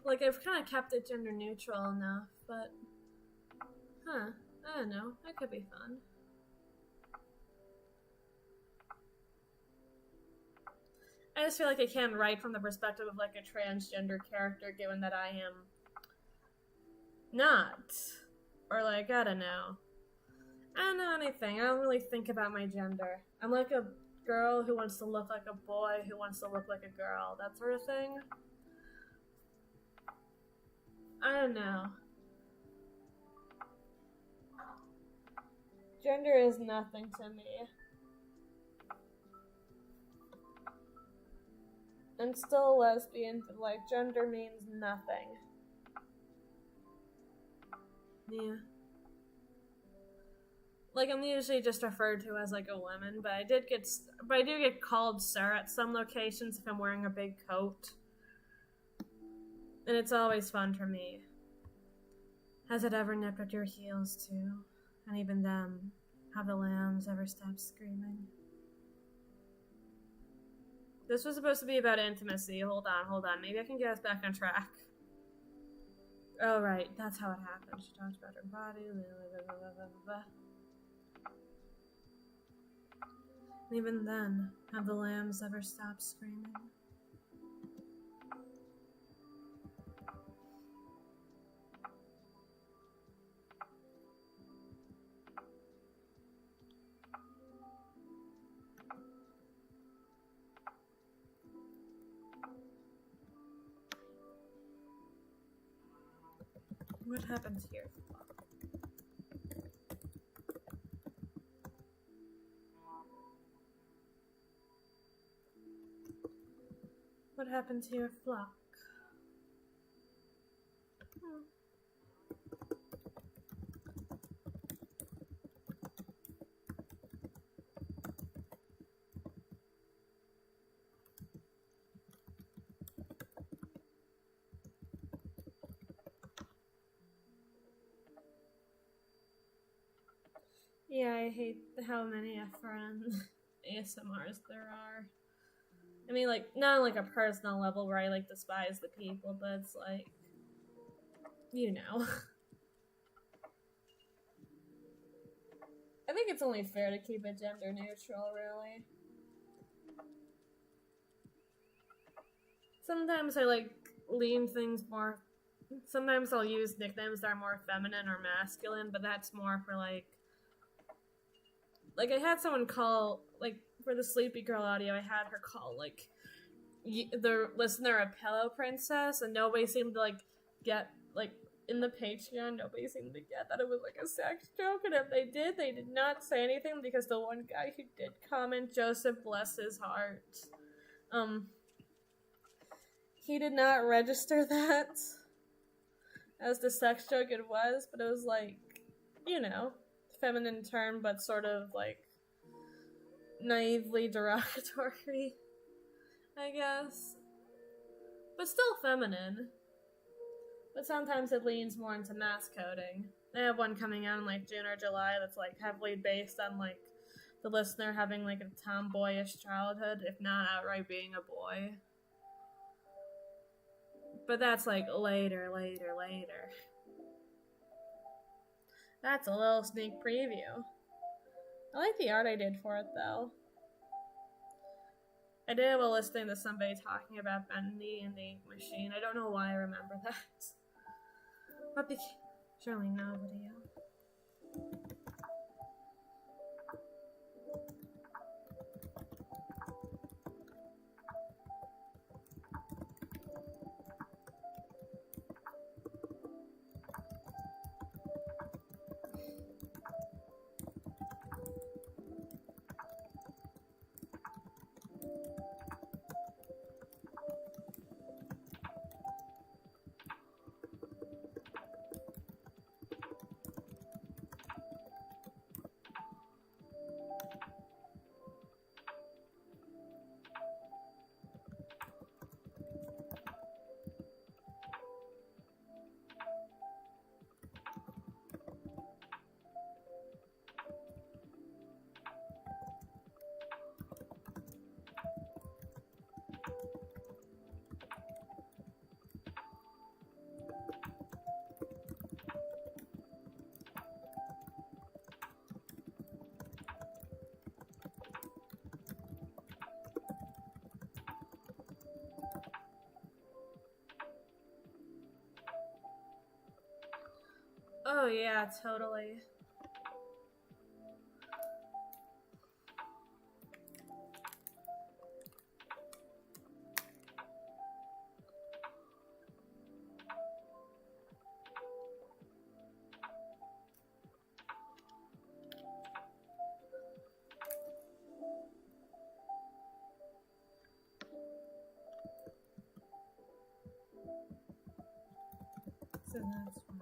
Like, I've kind of kept it gender neutral enough, but... Huh. I don't know. That could be fun. I just feel like I can't write from the perspective of, like, a transgender character, given that I am... not. Or, like, I don't know. I don't know anything. I don't really think about my gender. I'm like a girl who wants to look like a boy who wants to look like a girl. That sort of thing. I don't know. Gender is nothing to me. I'm still a lesbian, but like gender means nothing. Yeah. Like I'm usually just referred to as like a woman, but I do get called sir at some locations if I'm wearing a big coat. And it's always fun for me. Has it ever nipped at your heels too? And even them, have the lambs ever stopped screaming? This was supposed to be about intimacy. Hold on. Maybe I can get us back on track. Oh, right. That's how it happened. She talked about her body. Blah, blah, blah, blah. And even then, have the lambs ever stopped screaming? What happens here? What happened to your flock? Yeah, I hate how many friends ASMRs there are. I mean, like, not on, like, a personal level where I, like, despise the people, but it's, like, you know. I think it's only fair to keep it gender neutral, really. Sometimes I, like, lean things more... Sometimes I'll use nicknames that are more feminine or masculine, but that's more for, like, I had someone call, like, for the Sleepy Girl audio, I had her call, like, the listener a pillow princess, and nobody seemed to, like, get, like, in the Patreon, nobody seemed to get that it was, like, a sex joke, and if they did not say anything, because the one guy who did comment, Joseph, bless his heart, he did not register that as the sex joke it was, but it was, like, you know, feminine term, but sort of, like, naively derogatory, I guess. But still feminine. But sometimes it leans more into mass coding. I have one coming out in, like, June or July that's, like, heavily based on, like, the listener having, like, a tomboyish childhood, if not outright being a boy. But that's, like, later. That's a little sneak preview. I like the art I did for it, though. I did have a listening to somebody talking about Bendy and the Ink Machine. I don't know why I remember that. But surely no video. Oh, yeah, totally. So that's why.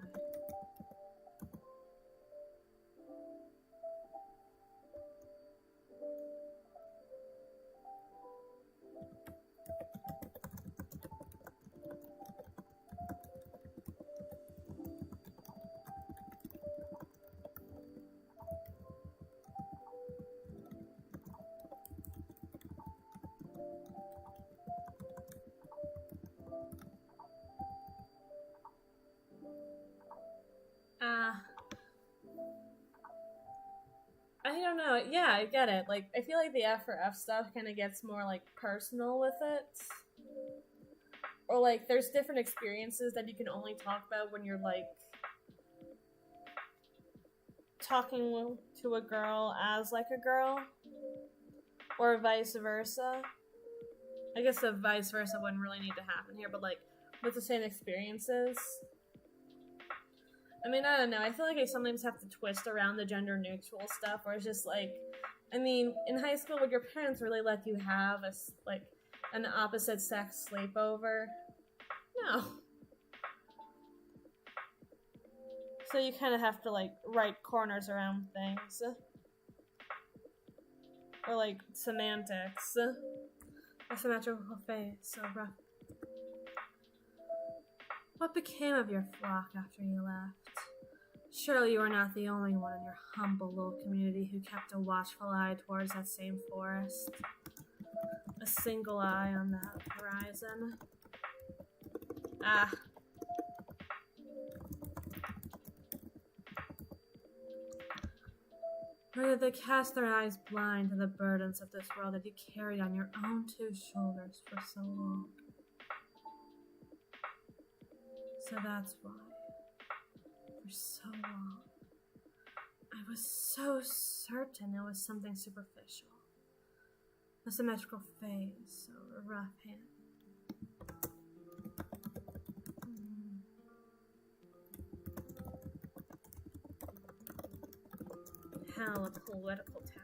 I don't know. Yeah, I get it. Like, I feel like the F for F stuff kind of gets more, like, personal with it. Or, like, there's different experiences that you can only talk about when you're, like, talking to a girl as, like, a girl. Or vice versa. I guess the vice versa wouldn't really need to happen here, but, like, with the same experiences. I mean, I don't know. I feel like I sometimes have to twist around the gender neutral stuff, where it's just like, I mean, in high school, would your parents really let you have an opposite sex sleepover? No. So you kind of have to like write corners around things, or like semantics. A symmetrical face, so rough. What became of your flock after you left? Surely you were not the only one in your humble little community who kept a watchful eye towards that same forest. A single eye on that horizon. Ah. Or did they cast their eyes blind to the burdens of this world that you carried on your own two shoulders for so long? So that's why, for so long, I was so certain it was something superficial. A symmetrical face or a rough hand. Hell, a political tactic.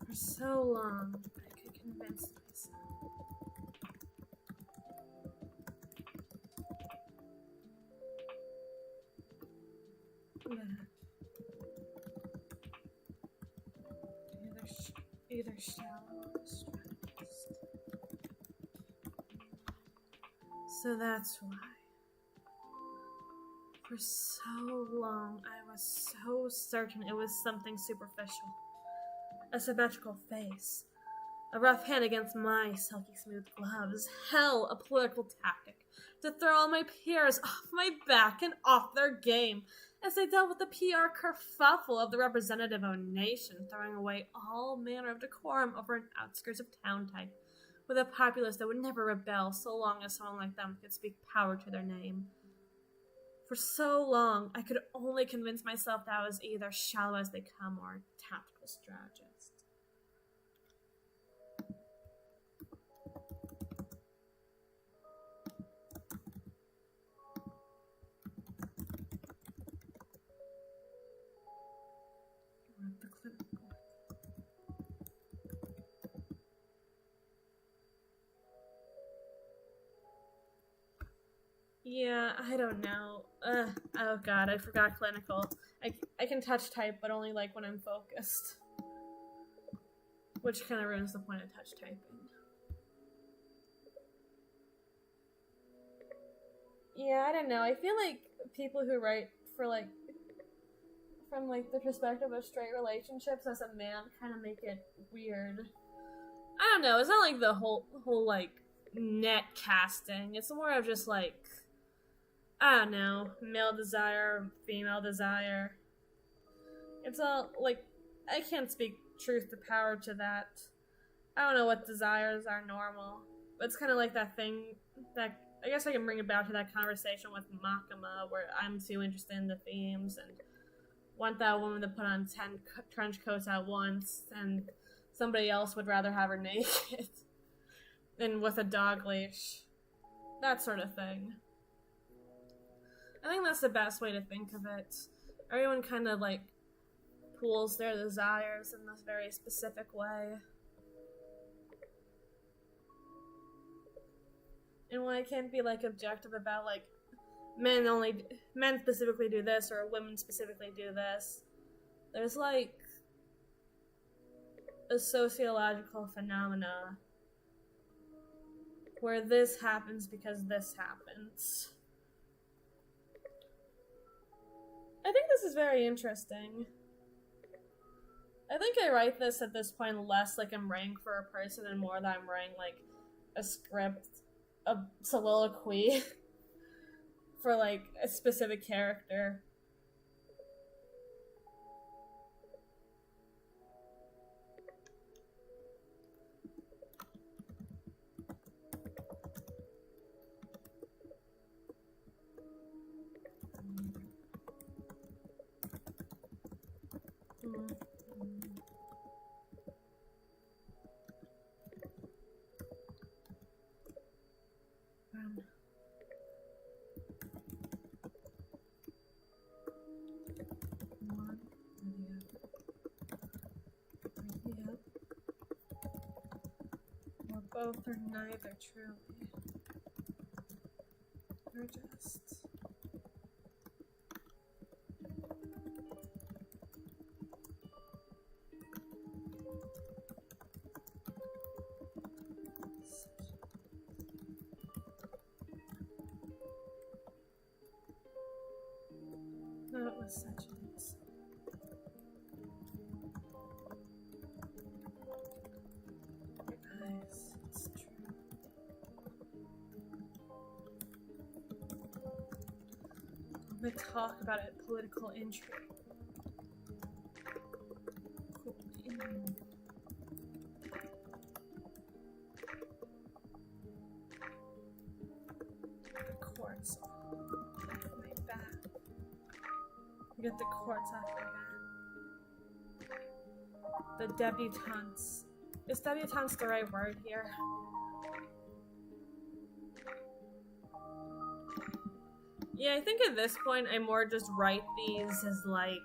For so long, I could convince myself. Either shallow or strategist. So that's why. For so long, I was so certain it was something superficial. A symmetrical face. A rough hand against my silky smooth gloves. Hell, a political tactic. To throw all my peers off my back and off their game. as they dealt with the PR kerfuffle of the representative of a nation throwing away all manner of decorum over an outskirts of town type, with a populace that would never rebel so long as someone like them could speak power to their name. For so long, I could only convince myself that I was either shallow as they come or a tactical strategist. Yeah, I don't know. Oh god, I forgot clinical. I can touch type, but only like when I'm focused. Which kind of ruins the point of touch typing. Yeah, I don't know. I feel like people who write for like from like the perspective of straight relationships as a man kind of make it weird. I don't know. It's not like the whole like net casting. It's more of just like, I don't know, male desire, female desire. It's all like, I can't speak truth to power to that. I don't know what desires are normal, but it's kind of like that thing that I guess I can bring it back to that conversation with Makima, where I'm too interested in the themes and want that woman to put on 10 trench coats at once, and somebody else would rather have her naked than with a dog leash. That sort of thing. I think that's the best way to think of it. Everyone kind of like pools their desires in this very specific way. And when I can't be like objective about like men specifically do this or women specifically do this, there's like a sociological phenomena where this happens because this happens. I think this is very interesting. I think I write this at this point less like I'm writing for a person and more that I'm writing like a script, a soliloquy for like a specific character. Both or neither truly. Or just. No, it was such an they talk about it, political intrigue. Cool. The quartz off my back. Get the quartz off my back. The debutantes. Is debutantes the right word here? Yeah, I think at this point I more just write these as like...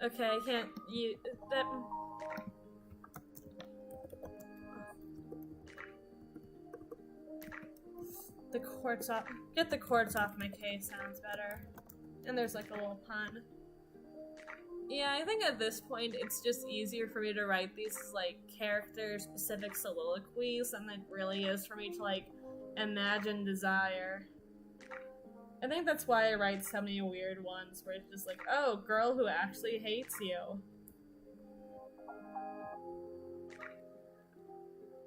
Okay, I can't use that. The quartz off. Get the quartz off my case sounds better. And there's like a little pun. Yeah, I think at this point it's just easier for me to write these as like character-specific soliloquies than it really is for me to like imagine desire. I think that's why I write so many weird ones where it's just like, oh, girl who actually hates you.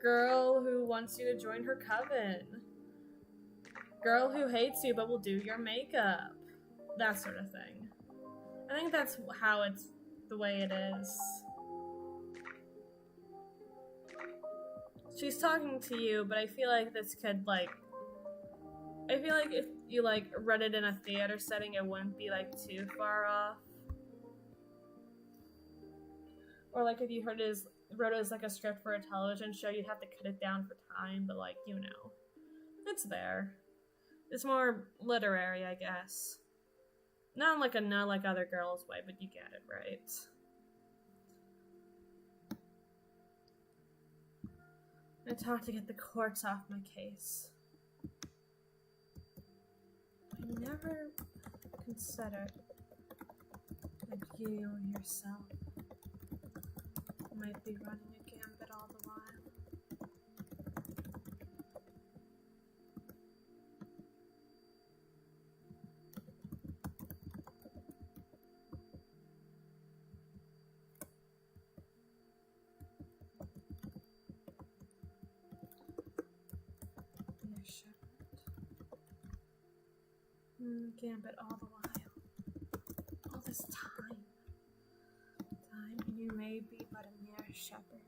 Girl who wants you to join her coven. girl who hates you but will do your makeup. That sort of thing. I think that's how it's the way it is. She's talking to you, but I feel like this could, like... I feel like if you, like, read it in a theater setting, it wouldn't be, like, too far off. Or, like, if you wrote it as, like, a script for a television show, you'd have to cut it down for time, but, like, you know. It's there. It's more literary, I guess. Not like other girls' way, but you get it, right? I talked to get the courts off my case. I never considered that you yourself might be running a gambit all the while. Gambit all the while. All this time. And you may be but a mere shepherd.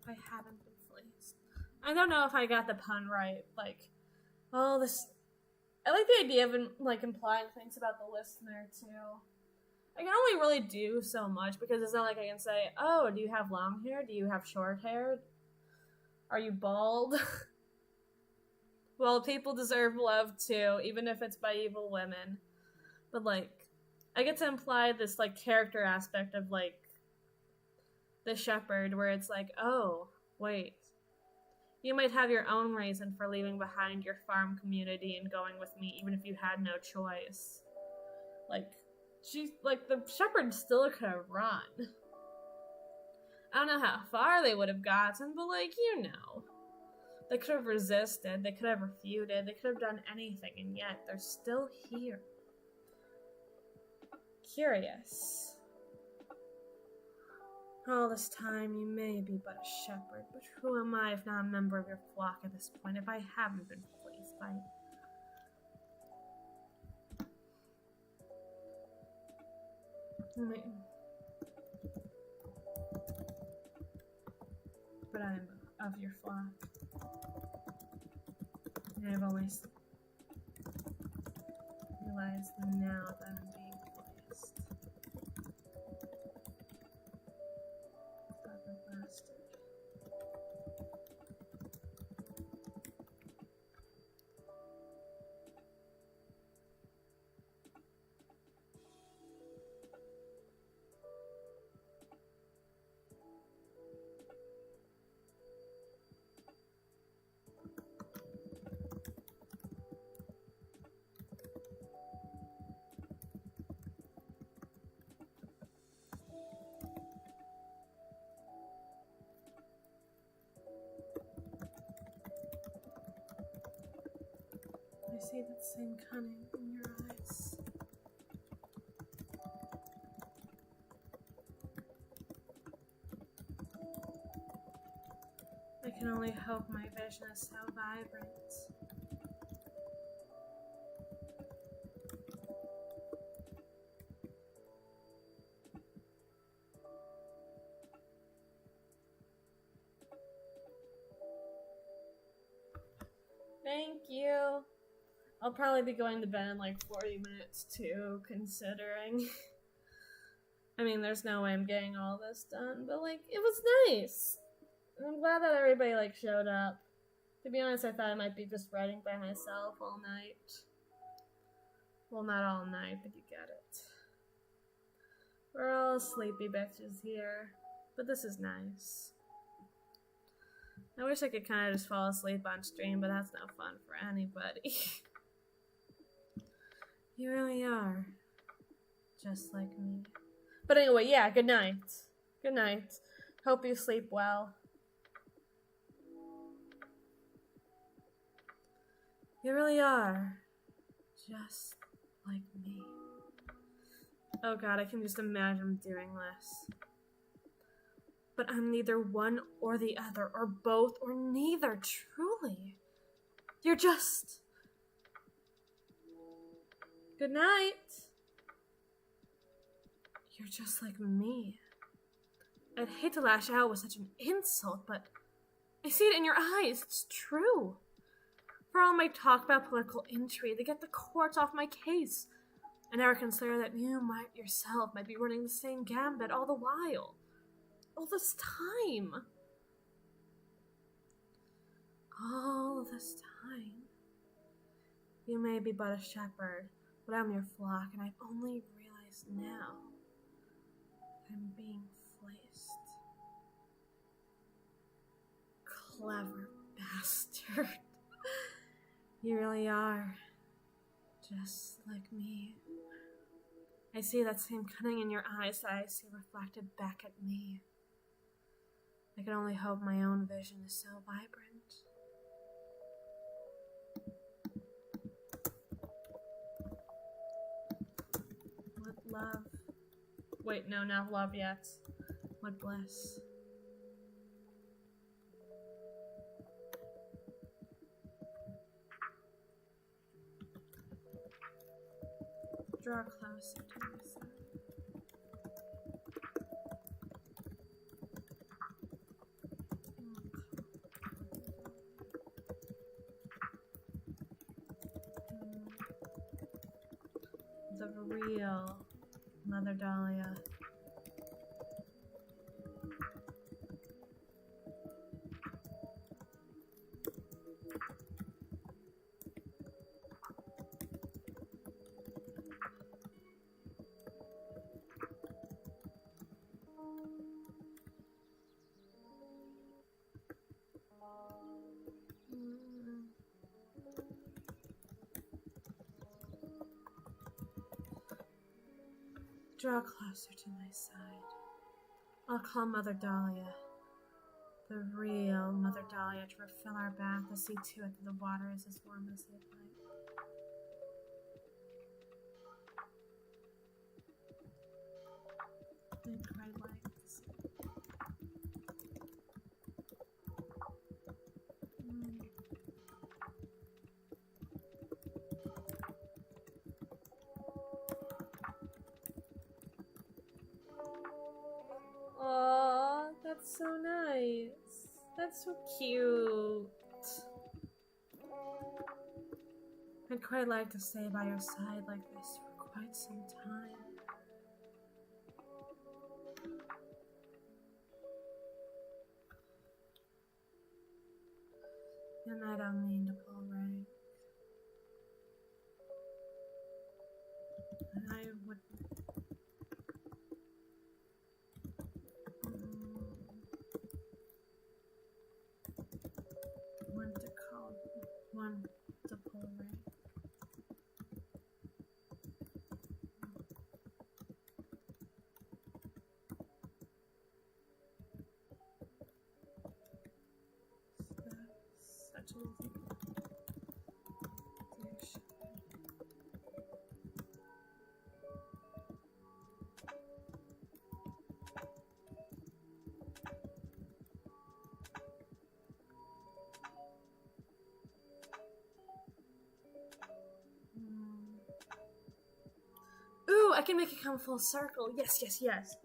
I haven't been fleeced. I don't know if I got the pun right. Like, all this... I like the idea of, like, implying things about the listener, too. I can only really do so much, because it's not like I can say, oh, do you have long hair? Do you have short hair? Are you bald? Well, people deserve love, too, even if it's by evil women. But, like, I get to imply this, like, character aspect of, like, the shepherd, where it's like, oh, wait. You might have your own reason for leaving behind your farm community and going with me, even if you had no choice. Like, the shepherd still could have run. I don't know how far they would have gotten, but, like, you know. They could have resisted, they could have refuted, they could have done anything, and yet they're still here. Curious. All this time you may be but a shepherd, but who am I if not a member of your flock at this point, if I haven't been fleeced by... But I am of your flock. And I've only realized now that I'm being fleeced. Bastard. I see that same cunning in your eyes. I can only hope my vision is so vibrant. Thank you. I'll probably be going to bed in like 40 minutes too, considering. I mean, there's no way I'm getting all this done, but like, it was nice. I'm glad that everybody like showed up. To be honest, I thought I might be just writing by myself all night. Well, not all night, but you get it. We're all sleepy bitches here, but this is nice. I wish I could kind of just fall asleep on stream, but that's no fun for anybody. You really are. Just like me. But anyway, yeah, good night. Good night. Hope you sleep well. You really are just like me. Oh god, I can just imagine doing this. But I'm neither one or the other, or both, or neither, truly. You're just... Good night. You're just like me. I'd hate to lash out with such an insult, but I see it in your eyes. It's true. For all my talk about political intrigue, they get the courts off my case. I never consider that you yourself might be running the same gambit all the while. All this time. All this time. You may be but a shepherd, but I'm your flock, and I've only realized now I'm being fleeced. Clever bastard. You really are just like me. I see that same cunning in your eyes that I see reflected back at me. I can only hope my own vision is so vibrant. What love? Wait, no, not love yet. What bliss? Draw closer to my side. The real Mother Dahlia. Draw closer to my side. I'll call Mother Dahlia. The real Mother Dahlia to refill our bath to see to it that the water is as warm as they'd like. I'd quite like to see. Aw, that's so nice. That's so cute. I'd quite like to stay by your side like this for quite some time. And I don't mean to pull rank. And I would... want to pull rank. Such an easy dish. Ooh, I can make it come full circle. Yes, yes, yes.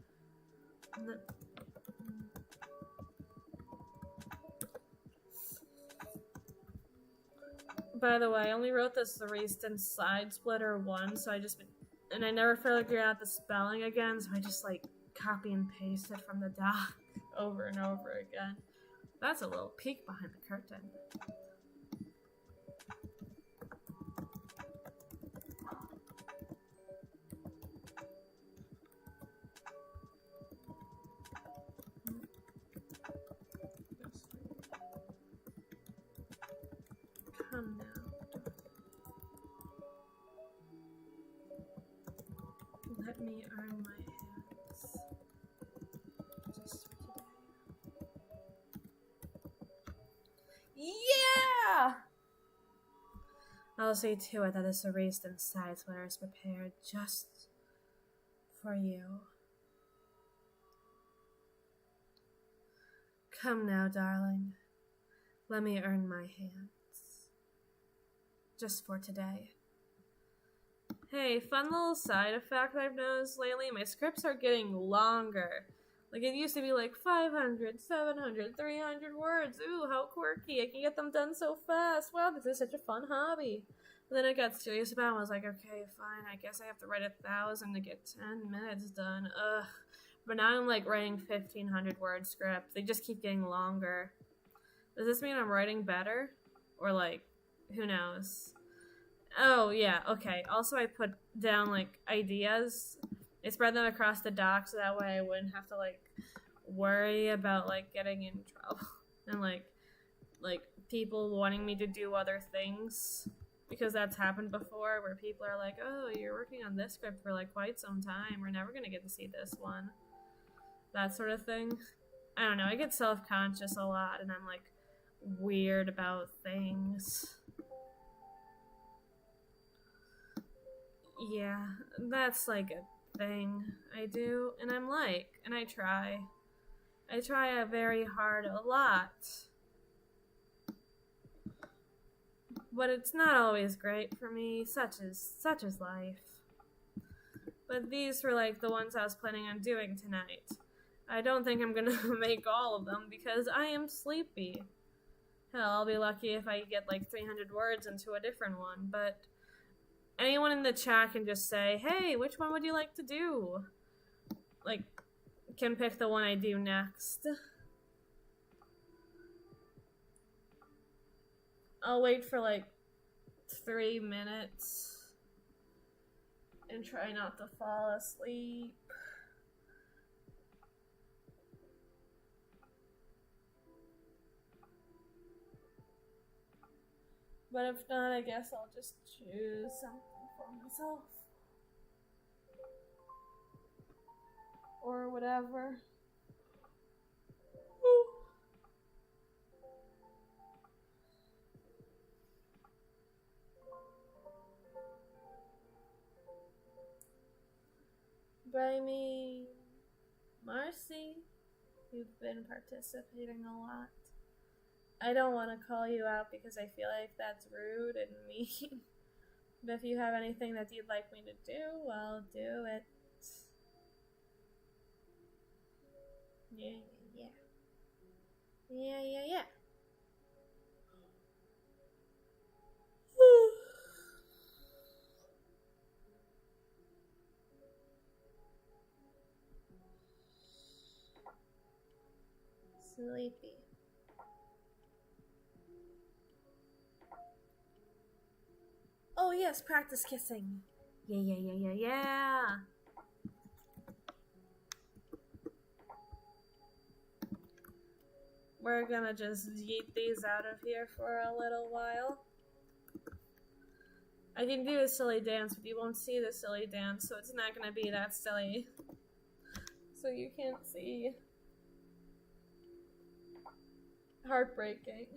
By the way, I only wrote this the recent side splitter once, so and I never figured out the spelling again, so I just like copy and paste it from the doc over and over again. That's a little peek behind the curtain. Come now. Let me earn my hands I'll see to it that the erased inside sweater is prepared just for you. Come now, darling. Let me earn my hands. Just for today. Hey, fun little side effect I've noticed lately. My scripts are getting longer. Like, it used to be like 500, 700, 300 words. Ooh, how quirky. I can get them done so fast. Wow, this is such a fun hobby. And then I got serious about it. I was like, okay, fine. I guess I have to write 1,000 to get 10 minutes done. Ugh. But now I'm like writing 1,500 word scripts. They just keep getting longer. Does this mean I'm writing better? Or like, who knows? Oh, yeah, okay. Also, I put down like ideas. I spread them across the doc so that way I wouldn't have to like worry about like getting in trouble. And like people wanting me to do other things. Because that's happened before where people are like, oh, you're working on this script for like quite some time. We're never going to get to see this one. That sort of thing. I don't know. I get self-conscious a lot and I'm like weird about things. Yeah, that's like a thing I do. And I'm like, and I try. I try very hard a lot. But it's not always great for me, such is life. But these were like the ones I was planning on doing tonight. I don't think I'm gonna make all of them because I am sleepy. Hell, I'll be lucky if I get like 300 words into a different one, but anyone in the chat can just say, hey, which one would you like to do? Like, can pick the one I do next. I'll wait for like 3 minutes and try not to fall asleep. But if not, I guess I'll just choose something for myself. Or whatever. But I mean, Marcy, you've been participating a lot. I don't want to call you out because I feel like that's rude and mean. But if you have anything that you'd like me to do, I'll do it. Yeah. Sleepy. Oh yes, practice kissing. Yeah. We're gonna just yeet these out of here for a little while. I can do a silly dance, but you won't see the silly dance, so it's not gonna be that silly. So you can't see. Heartbreaking.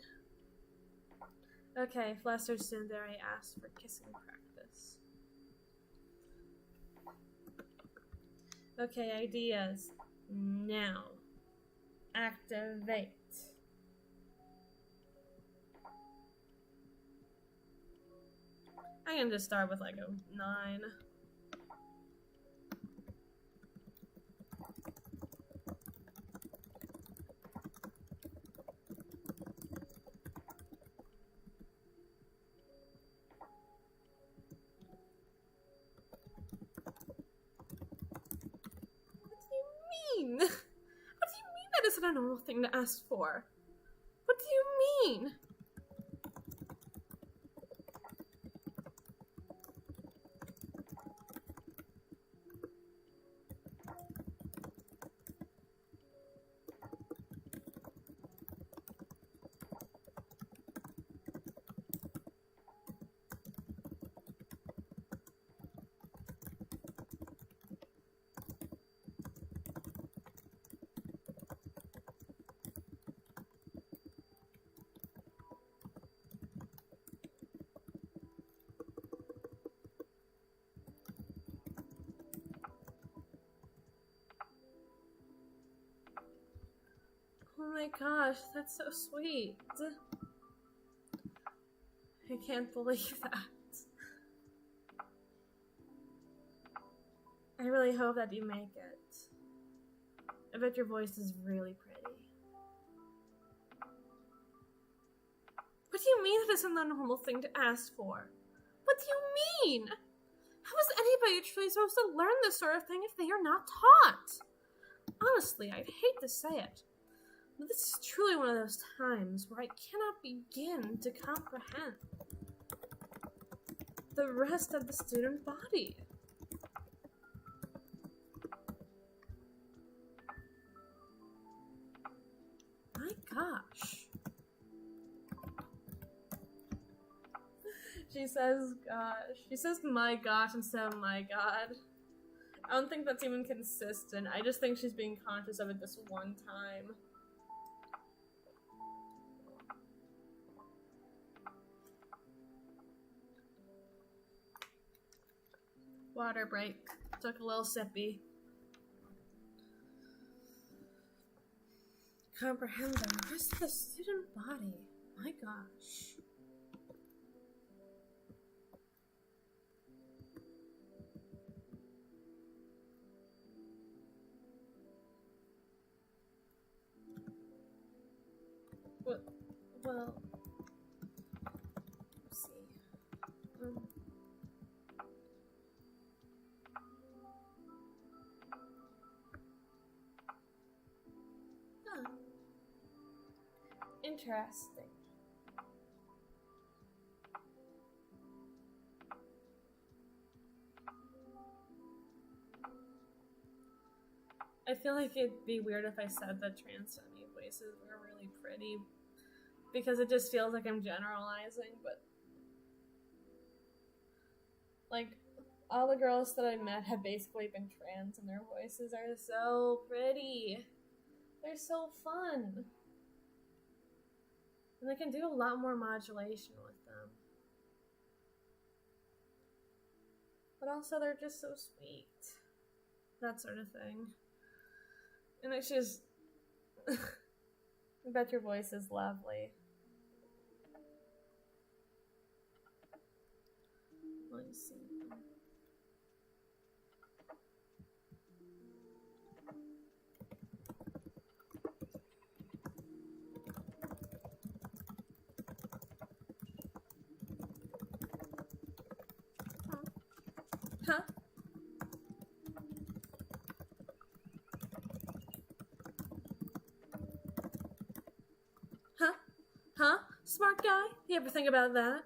Okay, Flustered Tsundere asked for kissing practice. Okay, ideas. Now. Activate. I can just start with like a 9. What do you mean? What do you mean that isn't a normal thing to ask for? What do you mean? Oh my gosh, that's so sweet. I can't believe that. I really hope that you make it. I bet your voice is really pretty. What do you mean that isn't the normal thing to ask for? What do you mean? How is anybody truly supposed to learn this sort of thing if they are not taught? Honestly, I'd hate to say it, but this is truly one of those times where I cannot begin to comprehend the rest of the student body. My gosh. She says gosh. She says my gosh instead of my god. I don't think that's even consistent. I just think she's being conscious of it this one time. Water break. Took a little sippy. Comprehend the rest of the student body. My gosh. Well, let's see. Interesting. I feel like it'd be weird if I said that trans femme voices were really pretty, because it just feels like I'm generalizing, but like all the girls that I met have basically been trans and their voices are so pretty. They're so fun. And they can do a lot more modulation with them. But also they're just so sweet. That sort of thing. And it's just I bet your voice is lovely. Let me see. Huh? Huh? Huh? Smart guy? You ever think about that?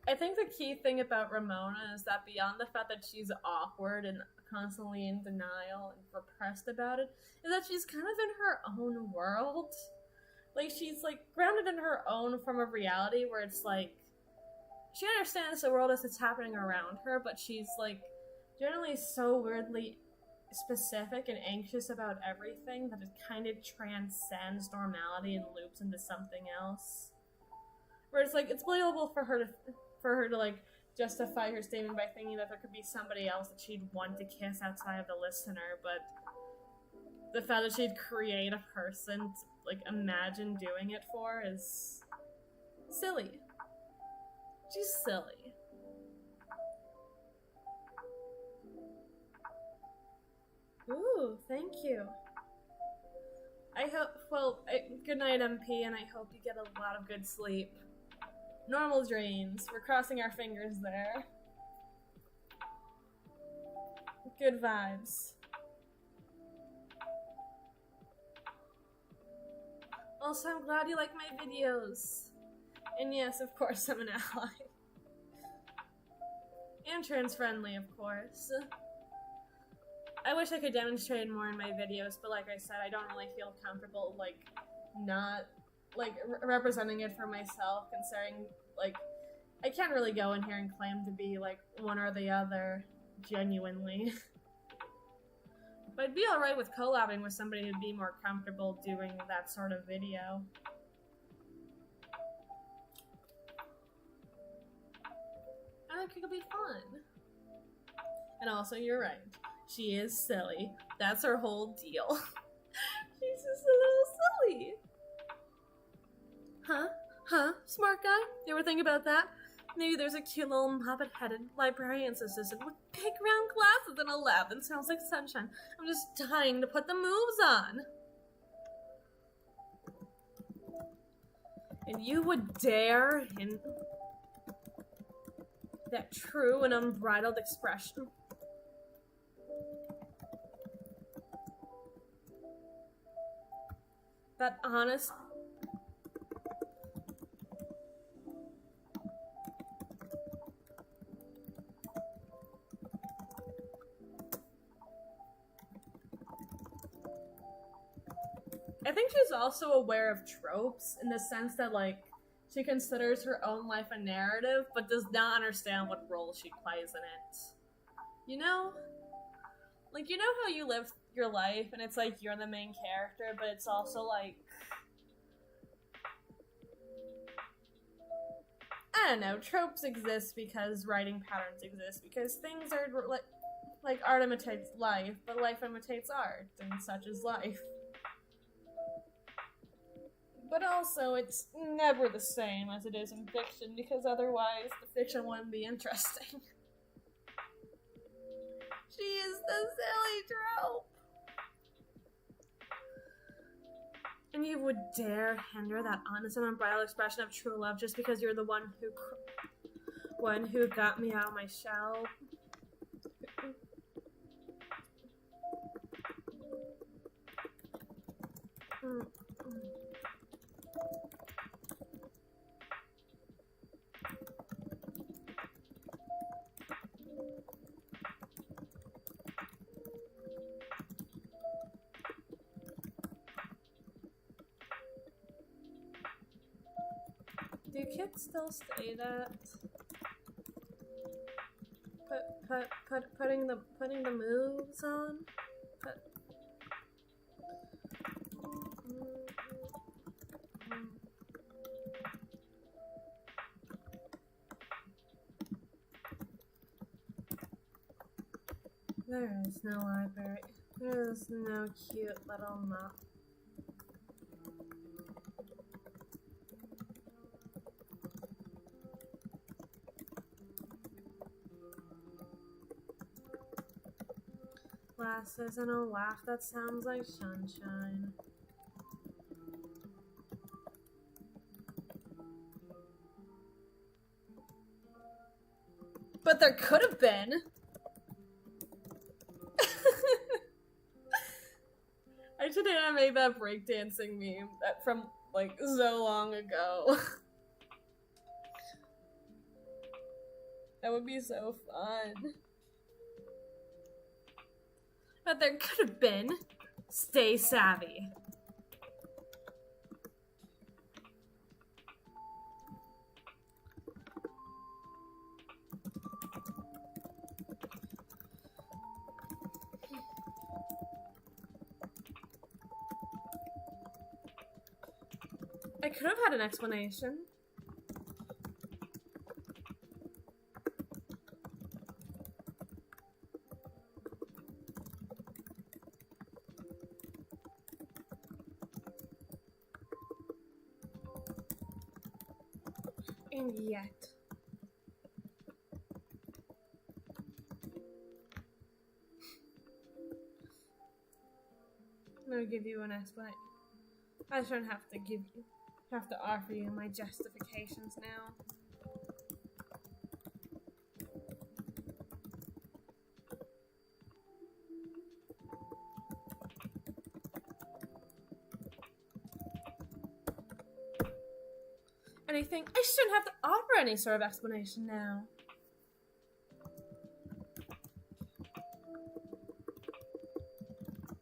I think the key thing about Ramona is that beyond the fact that she's awkward and constantly in denial and repressed about it, is that she's kind of in her own world. Like, she's, like, grounded in her own form of reality where it's, like, she understands the world as it's happening around her, but she's, like, generally so weirdly specific and anxious about everything that it kind of transcends normality and loops into something else. Where it's, like, it's believable for her to like justify her statement by thinking that there could be somebody else that she'd want to kiss outside of the listener, but the fact that she'd create a person to, like, imagine doing it for is silly. She's silly. Ooh, thank you. I hope, good night, MP, and I hope you get a lot of good sleep. Normal dreams. We're crossing our fingers there. Good vibes. Also, I'm glad you like my videos. And yes, of course, I'm an ally. And trans-friendly, of course. I wish I could demonstrate more in my videos, but like I said, I don't really feel comfortable, like, not, like, representing it for myself, considering, like, I can't really go in here and claim to be, like, one or the other, genuinely. But I'd be alright with collabing with somebody who'd be more comfortable doing that sort of video. I think it could be fun. And also, you're right. She is silly. That's her whole deal. She's just a little silly. Huh? Smart guy? You ever think about that? Maybe there's a cute little muppet-headed librarian's assistant with big round glasses and a laugh that sounds like sunshine. I'm just dying to put the moves on. And you would dare in that true and unbridled expression. That honest... I think she's also aware of tropes in the sense that, like, she considers her own life a narrative, but does not understand what role she plays in it. You know? Like, you know how you live your life, and it's like you're the main character, but it's also like... I don't know, tropes exist because writing patterns exist, because things are, like art imitates life, but life imitates art, and such is life. But also, it's never the same as it is in fiction, because otherwise the fiction wouldn't be interesting. She is the silly trope! And you would dare hinder that honest and unbridled expression of true love just because you're the one who got me out of my shell? Do kids still say that? Putting the moves on? There is no library. There is no cute little mop. Glasses and a laugh that sounds like sunshine. But there could have been. I should have made that breakdancing meme that from like so long ago. That would be so fun. But there could have been. Stay savvy. I could have had an explanation. And yet... I'll give you an explanation. I shouldn't have to offer you my justifications now. anything. I shouldn't have to offer any sort of explanation now.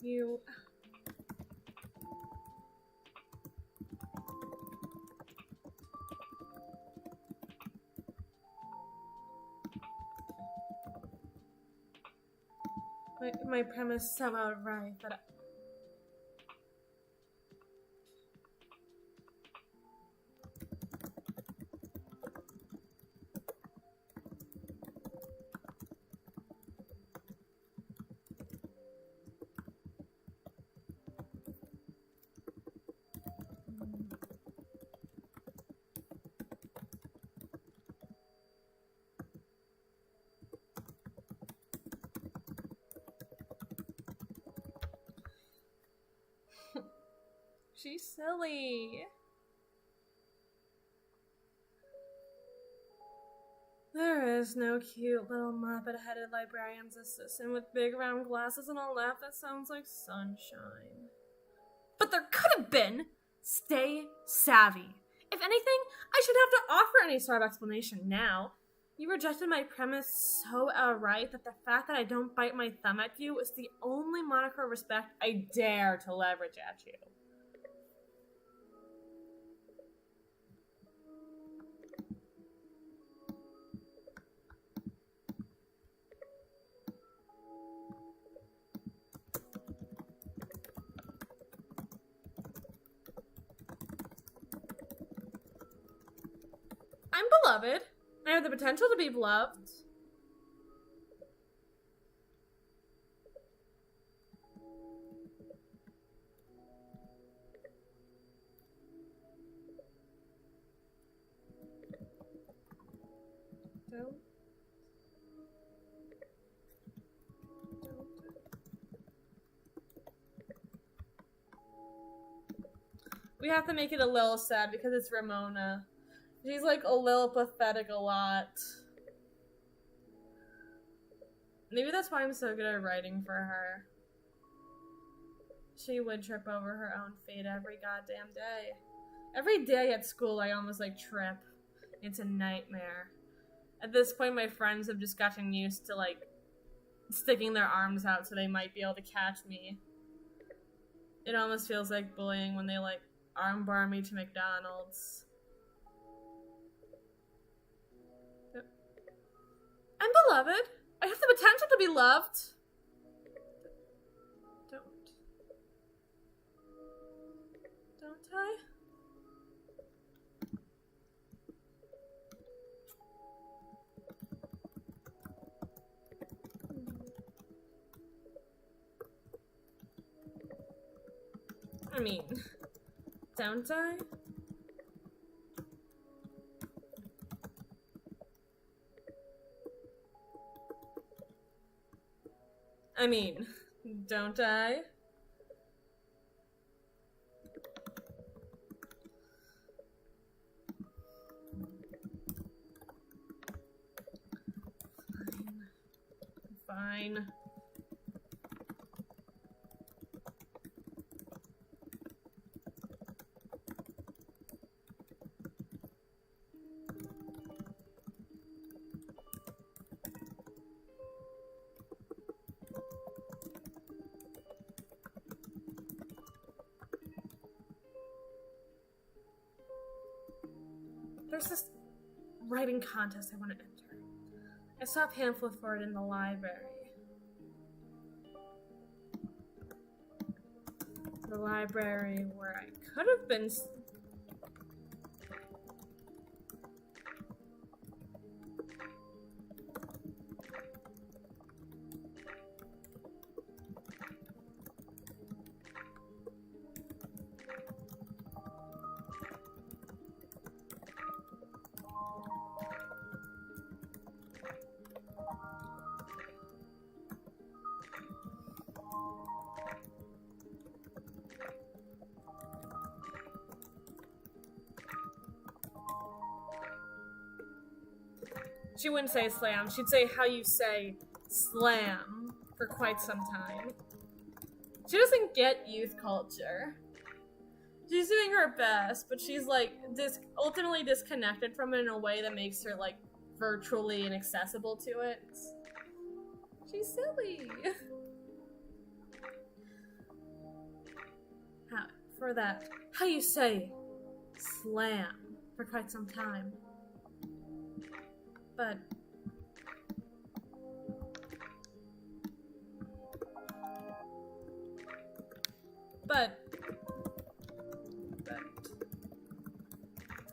You... My premise is so outright that I... She's silly. There is no cute little muppet-headed librarian's assistant with big round glasses and a laugh that sounds like sunshine. But there could have been. Stay savvy. If anything, I should have to offer any sort of explanation now. You rejected my premise so outright that the fact that I don't bite my thumb at you is the only moniker of respect I dare to leverage at you. I'm beloved. I have the potential to be beloved. Don't. We have to make it a little sad because it's Ramona. She's like a little pathetic a lot. Maybe that's why I'm so good at writing for her. She would trip over her own fate every goddamn day. Every day at school I almost like trip. It's a nightmare. At this point my friends have just gotten used to like sticking their arms out so they might be able to catch me. It almost feels like bullying when they like armbar me to McDonald's. I'm beloved. I have the potential to be loved. Don't I? I mean, don't I? I mean, don't I? Fine. There's this writing contest I want to enter. I saw a pamphlet for it in the library. The library where I could have been... She wouldn't say slam, she'd say how you say slam for quite some time. She doesn't get youth culture. She's doing her best, but she's like ultimately disconnected from it in a way that makes her like virtually inaccessible to it. She's silly. For that, how you say, slam for quite some time. But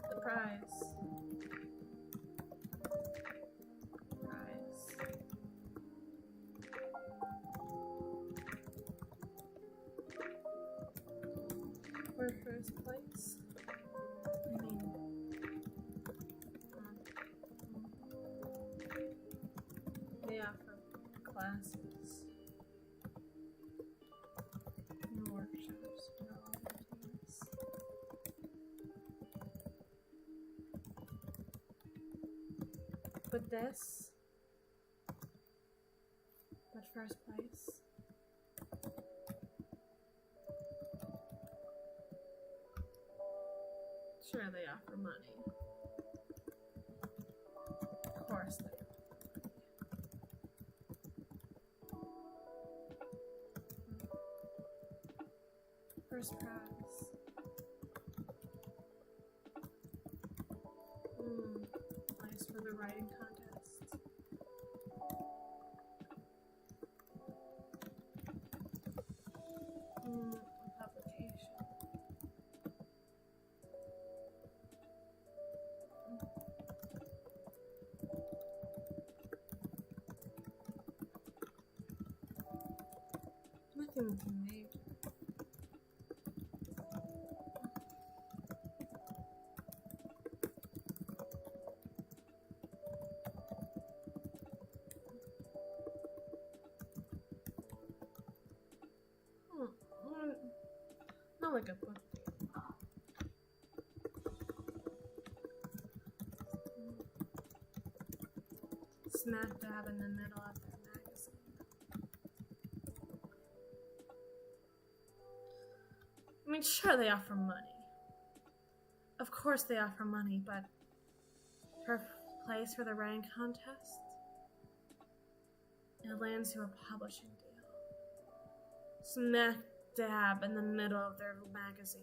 the prize. For first place. I mean, yeah, for classes. And workshops for all the teams. But this, first place. Sure, they offer money. Of course they offer money. First prize. Nice for the writing contest. Publication. Nothing too major. Not like a book. Smack dab in the middle of their magazine. I mean, sure they offer money. Of course they offer money, but her place for the writing contest, it lands you a publishing deal. Smack dab in the middle of their magazine.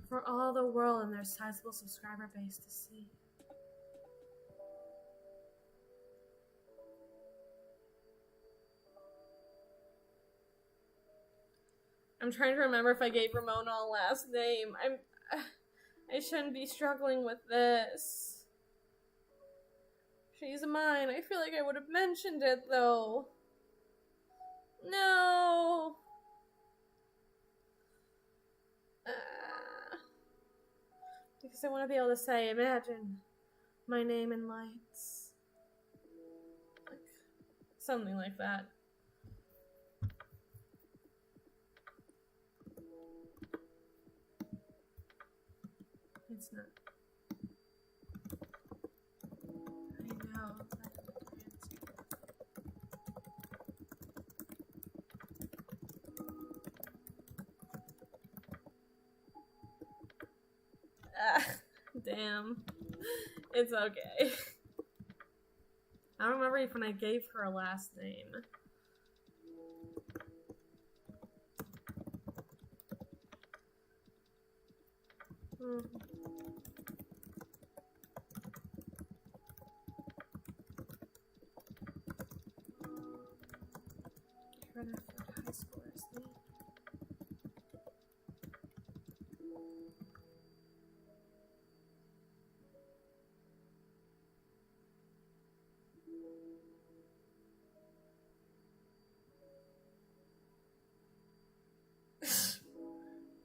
For all the world and their sizable subscriber base to see. I'm trying to remember if I gave Ramona a last name. I shouldn't be struggling with this. She's mine. I feel like I would have mentioned it though. No. Because I want to be able to say, imagine my name in lights. Like, something like that. It's not. I know. Damn. It's okay. I don't remember if when I gave her a last name. High scores name.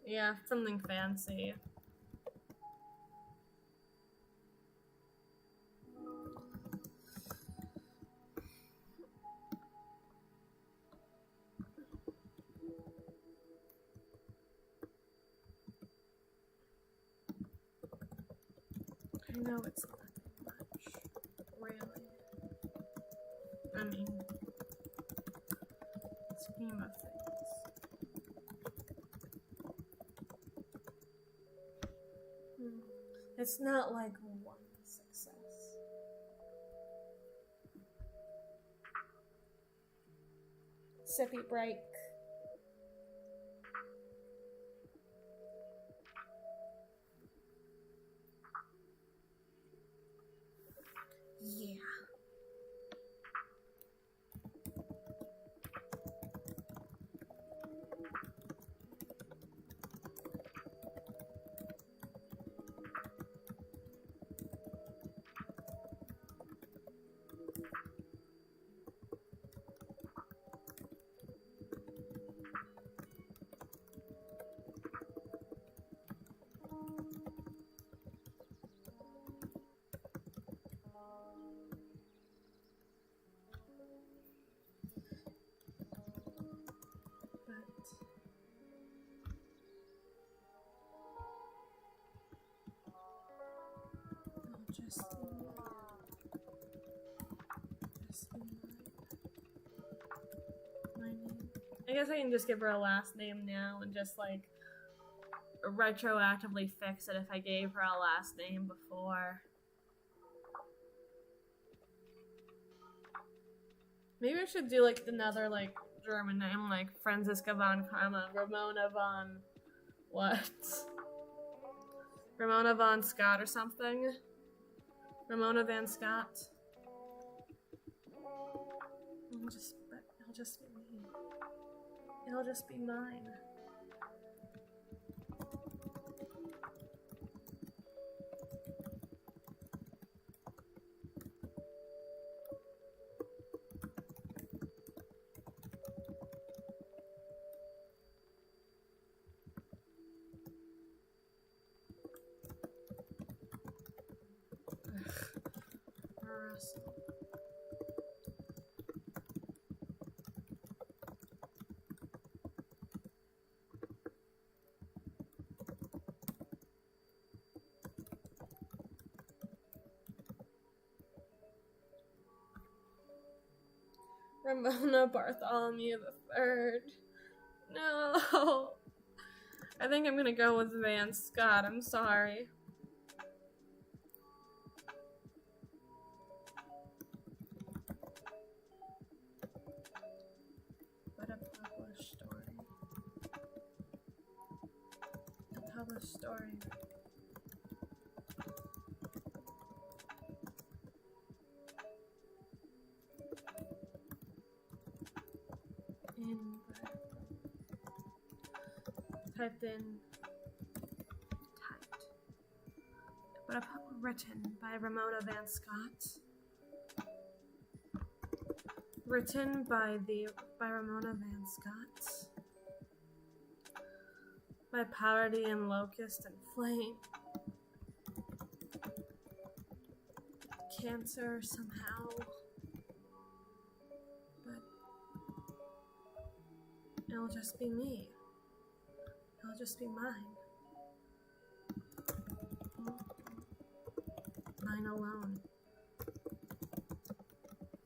Yeah, something fancy. I know it's not much, really. I mean, scheme of things. It's not like one success. Sippy break. Yeah. I guess I can just give her a last name now and just like retroactively fix it if I gave her a last name before. Maybe I should do like another like German name like Franziska von Karma, Ramona von what? Ramona von Scott or something. Ramona Van Scott. It'll just be me. It'll just be mine. Ramona Bartholomew III. No. I think I'm gonna go with Van Scott. I'm sorry. But a published story. A published story. Typed. But written by Ramona Van Scott. Written by Ramona Van Scott. By Poverty and Locust and Flame. Cancer somehow. But it'll just be me. It'll just be mine. Mine alone.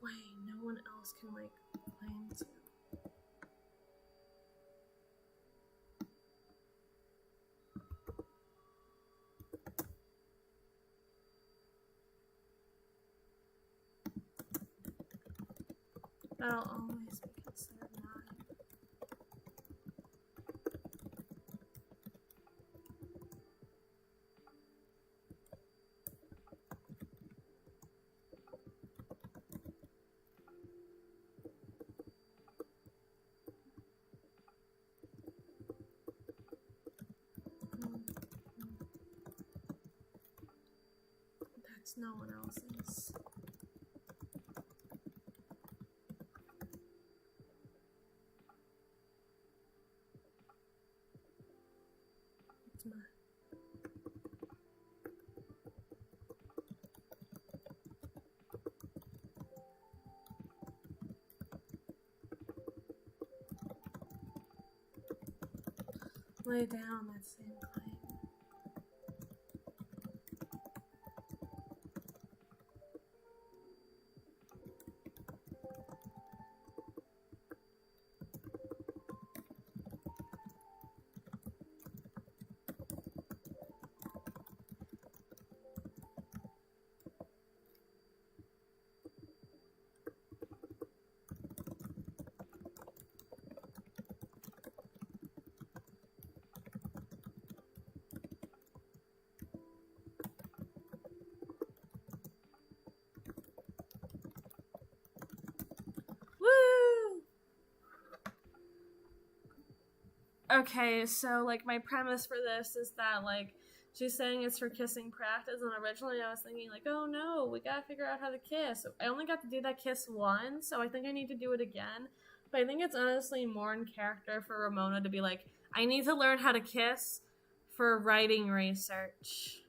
Wait, no one else can like claim to. That'll always be considered mine. That's no one else's. It's mine. Lay down that same claim. okay, so, like, my premise for this is that, like, she's saying it's for kissing practice, and originally I was thinking, like, oh no, we gotta figure out how to kiss. I only got to do that kiss once, so I think I need to do it again. But I think it's honestly more in character for Ramona to be like, I need to learn how to kiss for writing research.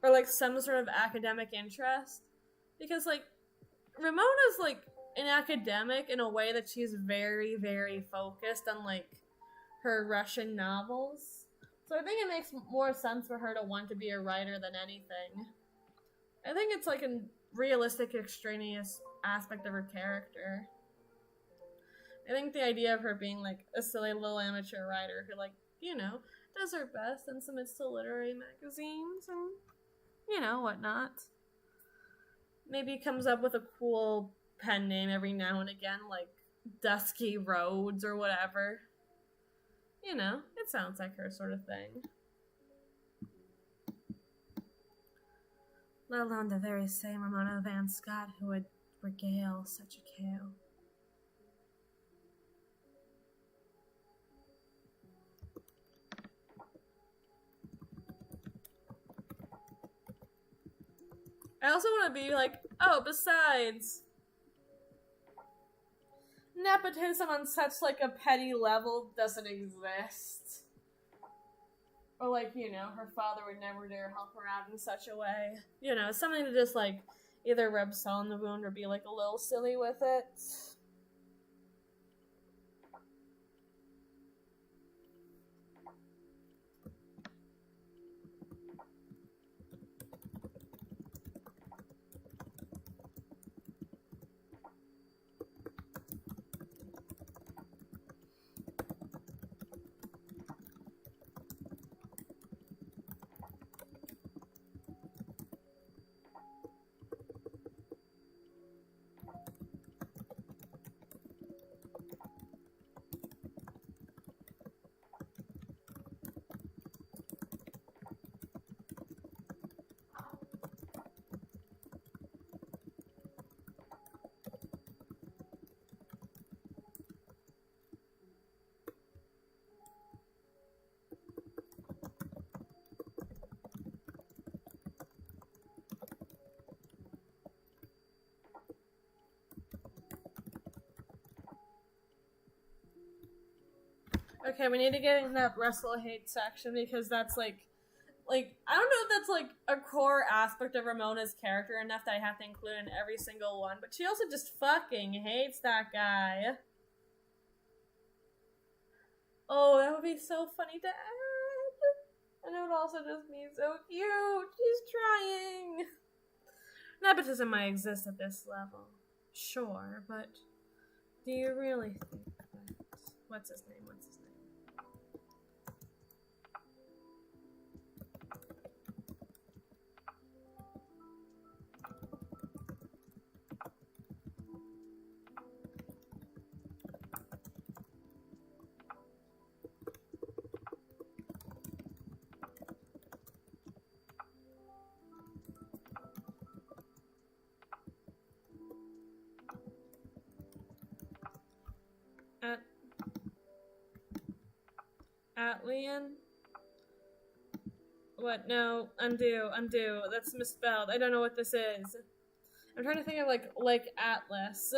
Or, like, some sort of academic interest. Because, like, Ramona's, like, an academic in a way that she's very, very focused on, like, her Russian novels. So I think it makes more sense for her to want to be a writer than anything. I think it's, like, a realistic, extraneous aspect of her character. I think the idea of her being, like, a silly little amateur writer who, like, you know, does her best and submits to literary magazines and, you know, whatnot. Maybe comes up with a cool pen name every now and again, like Dusky Roads or whatever. You know, it sounds like her sort of thing. Let alone the very same Ramona Van Scott who would regale such a tale. I also want to be like, oh, besides, nepotism on such, like, a petty level doesn't exist. Or, like, you know, her father would never dare help her out in such a way. You know, something to just, like, either rub salt in the wound or be, like, a little silly with it. Okay, we need to get in that wrestle hate section because that's like, I don't know if that's like a core aspect of Ramona's character enough that I have to include in every single one, but she also just fucking hates that guy. Oh, that would be so funny to add. And it would also just be so cute. She's trying. Nepotism might exist at this level. Sure, but do you really think that... What's his name? Atlian? What? No, undo. That's misspelled. I don't know what this is. I'm trying to think of like Atlas.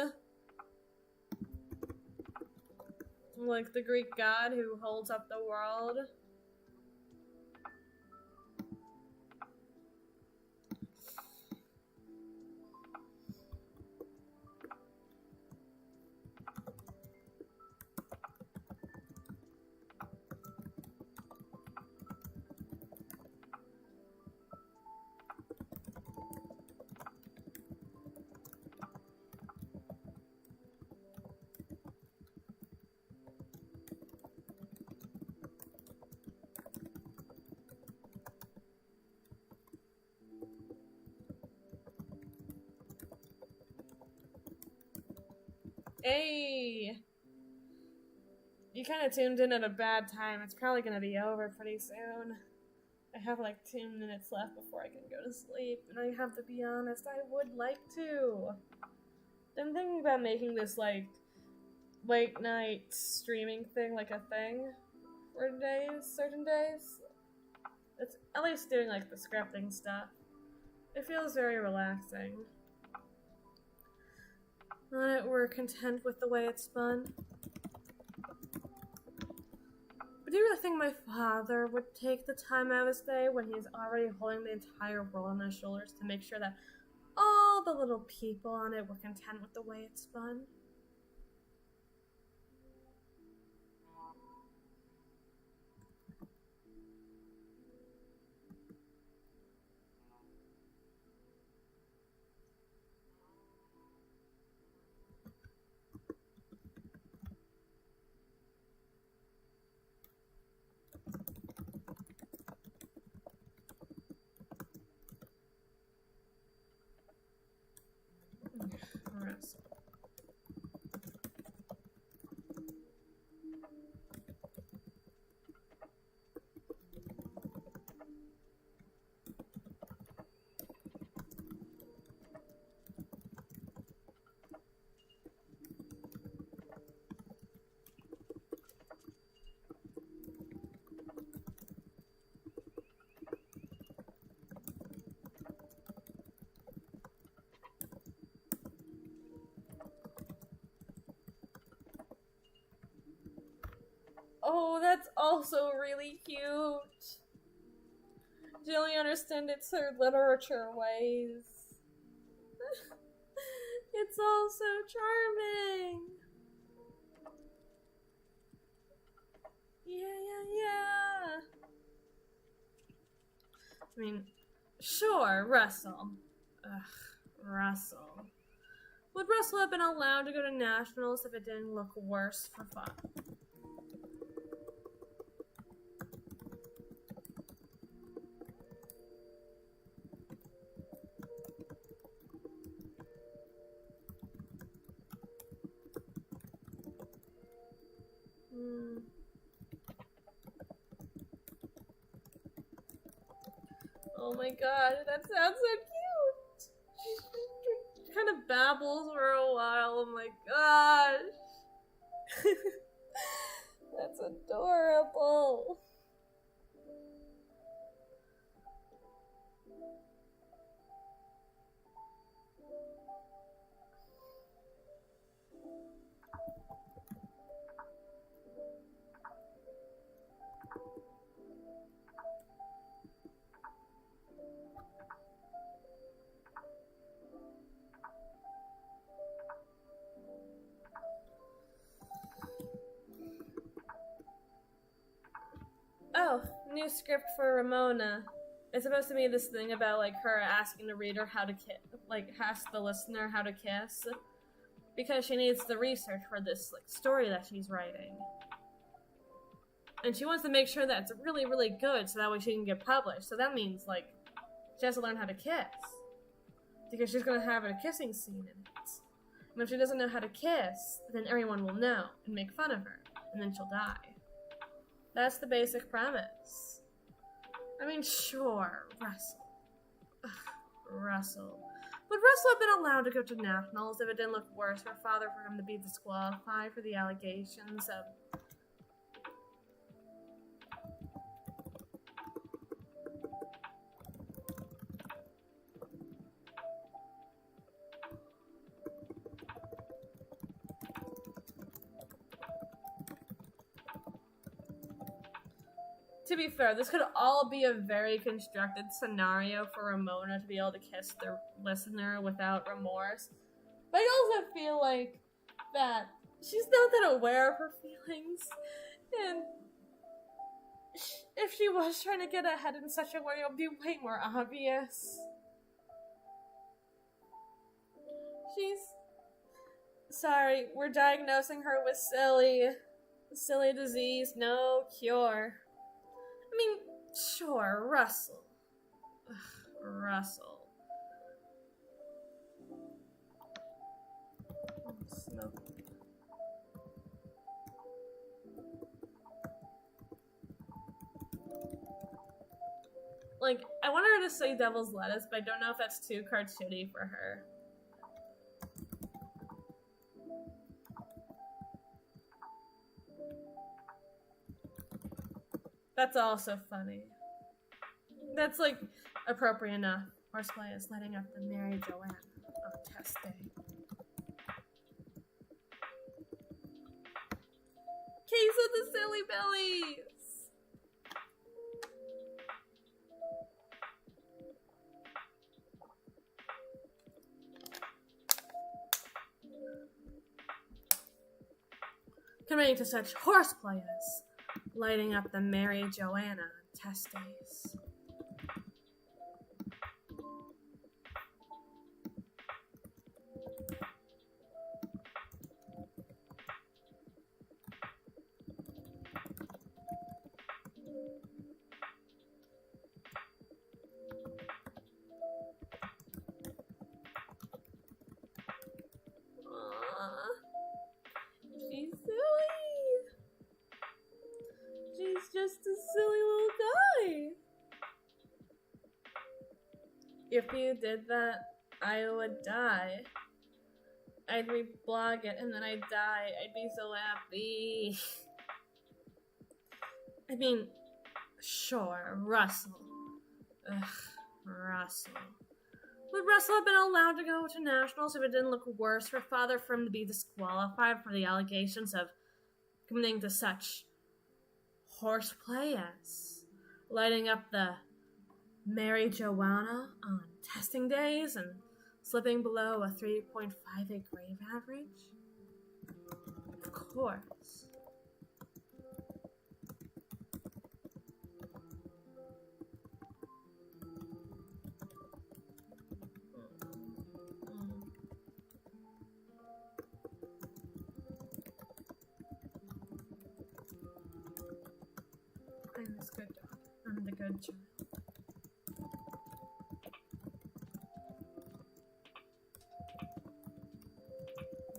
Like the Greek god who holds up the world. Hey! You kind of tuned in at a bad time. It's probably going to be over pretty soon. I have like 2 minutes left before I can go to sleep, and I have to be honest, I would like to. I'm thinking about making this like late night streaming thing like a thing for days, certain days. It's at least doing like the scripting stuff. It feels very relaxing. We're content with the way it's spun. But do you really think my father would take the time out of his day when he's already holding the entire world on his shoulders to make sure that all the little people on it were content with the way it's spun? Rest. Oh, that's also really cute. Do you only understand it's her literature ways? It's all so charming. Yeah. I mean, sure, Russell. Russell. Would Russell have been allowed to go to nationals if it didn't look worse for fun? Oh my god, that sounds so cute! She kind of babbles for a while. Oh my gosh! That's adorable! Oh, new script for Ramona. It's supposed to be this thing about like her asking the reader how to ask the listener how to kiss, because she needs the research for this like story that she's writing, and she wants to make sure that it's really, really good, so that way she can get published. So that means like she has to learn how to kiss, because she's gonna have a kissing scene in it. And if she doesn't know how to kiss, then everyone will know and make fun of her, and then she'll die. That's the basic premise. I mean, sure, Russell. Ugh, Russell. Would Russell have been allowed to go to nationals if it didn't look worse for father for him to be disqualified for the allegations of... To be fair, this could all be a very constructed scenario for Ramona to be able to kiss the listener without remorse. But I also feel like that she's not that aware of her feelings, and if she was trying to get ahead in such a way, it would be way more obvious. Sorry, we're diagnosing her with silly disease, no cure. I mean, sure, Russell. Ugh, Russell. Smoke. Like, I want her to say devil's lettuce, but I don't know if that's too cartoony for her. That's also funny. That's like appropriate enough. Horseplay is letting up the Mary Joanna on test day. Case of the Silly Bellies! Committing to such horseplay as lighting up the Mary Joanna on test days. She's silly. She's just a silly little guy. If you did that, I would die. I'd reblog it and then I'd die. I'd be so happy. I mean, sure, Russell. Ugh, Russell. Would Russell have been allowed to go to nationals if it didn't look worse for Father for him to be disqualified for the allegations of committing to such horseplay as lighting up the Mary Joanna on testing days and slipping below a 3.58 grade average? Of course. I'm this good dog. I'm the good child.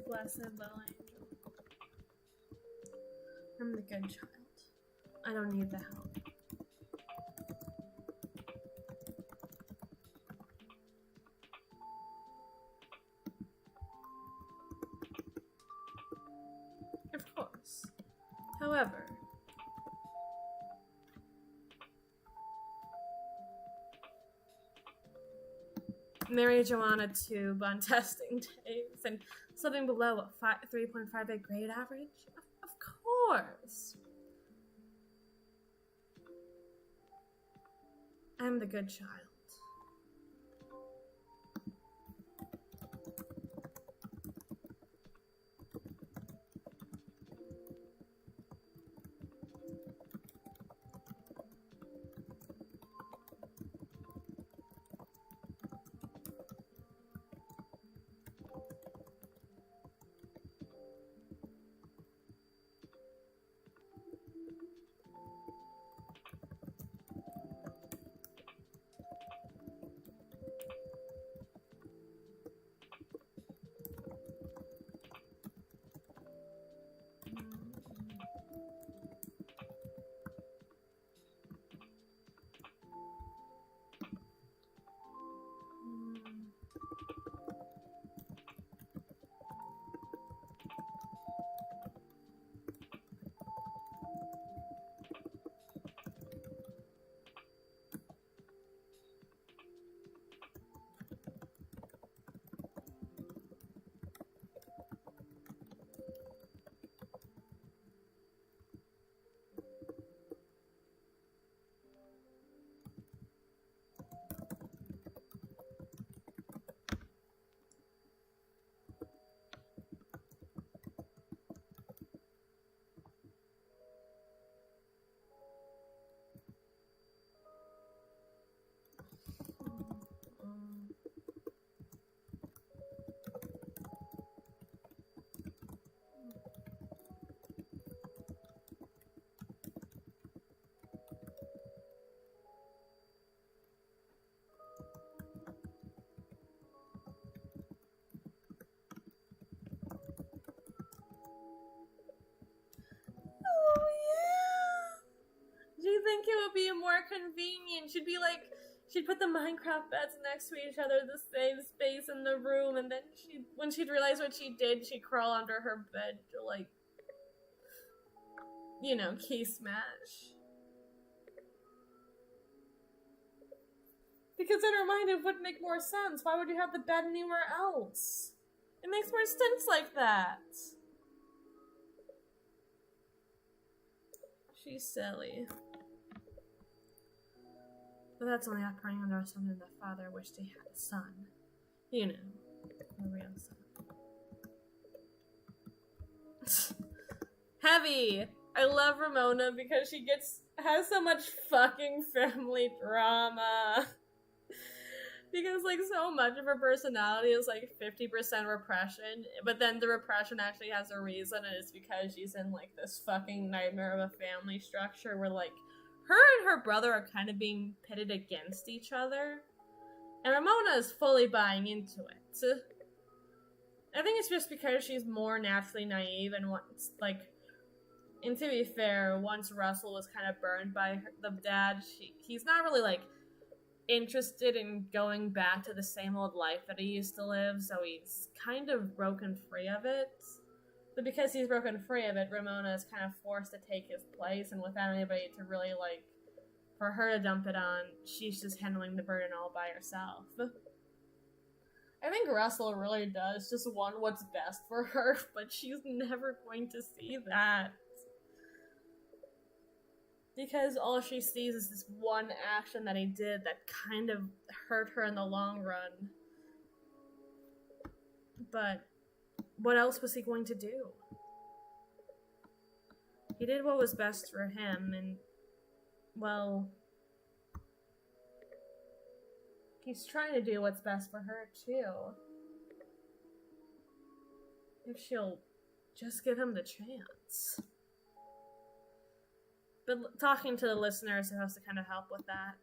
Blessed little angel. I'm the good child. I don't need the help. Of course. However, Mary Joanna tube on testing days and slipping below a 3.58 grade average? Of course. I'm the good child. Think it would be more convenient. She'd put the Minecraft beds next to each other to save space in the room, and then when she'd realize what she did, she'd crawl under her bed to, like, you know, key smash. Because in her mind it would make more sense. Why would you have the bed anywhere else? It makes more sense like that. She's silly. But that's only operating under assumption the father wished he had a son. You know, a real son. Heavy! I love Ramona because she has so much fucking family drama. Because, like, so much of her personality is, like, 50% repression, but then the repression actually has a reason, and it's because she's in, like, this fucking nightmare of a family structure where, like, her and her brother are kind of being pitted against each other, and Ramona is fully buying into it. I think it's just because she's more naturally naive and wants, like, and to be fair, once Russell was kind of burned by the dad, he's not really, like, interested in going back to the same old life that he used to live, so he's kind of broken free of it. But because he's broken free of it, Ramona is kind of forced to take his place, and without anybody to really, like, for her to dump it on, she's just handling the burden all by herself. I think Russell really does just want what's best for her, but she's never going to see that. Because all she sees is this one action that he did that kind of hurt her in the long run. But what else was he going to do? He did what was best for him, and, well, he's trying to do what's best for her, too. If she'll just give him the chance. But talking to the listener is supposed to kind of help with that.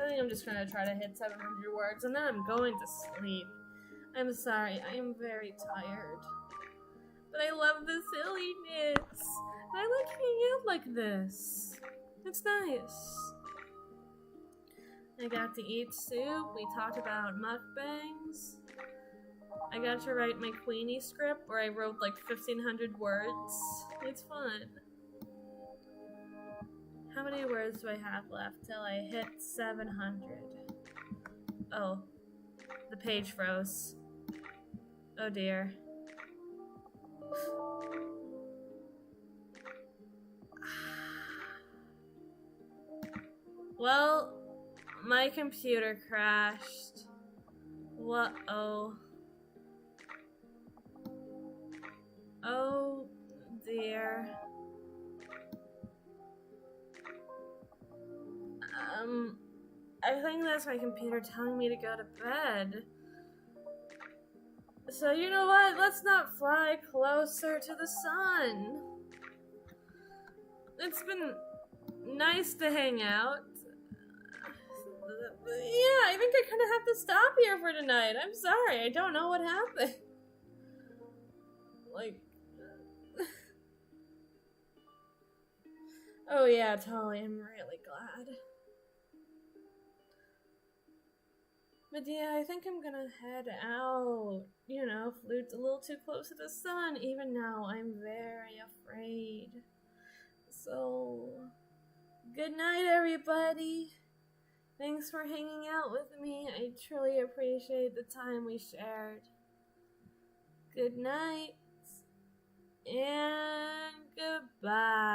I think I'm just gonna try to hit 700 words and then I'm going to sleep. I'm sorry, I am very tired. But I love the silliness. I like hanging out like this. It's nice. I got to eat soup. We talked about mukbangs. I got to write my Queenie script where I wrote like 1,500 words. It's fun. How many words do I have left till I hit 700? Oh, the page froze. Oh dear. Well, my computer crashed. What? Oh. Oh dear. I think that's my computer telling me to go to bed. So you know what? Let's not fly closer to the sun. It's been nice to hang out. Yeah, I think I kind of have to stop here for tonight. I'm sorry, I don't know what happened. Like... Oh yeah, totally, I'm really glad. But yeah, I think I'm gonna head out. You know, flew a little too close to the sun. Even now, I'm very afraid. So, good night, everybody. Thanks for hanging out with me. I truly appreciate the time we shared. Good night, and goodbye.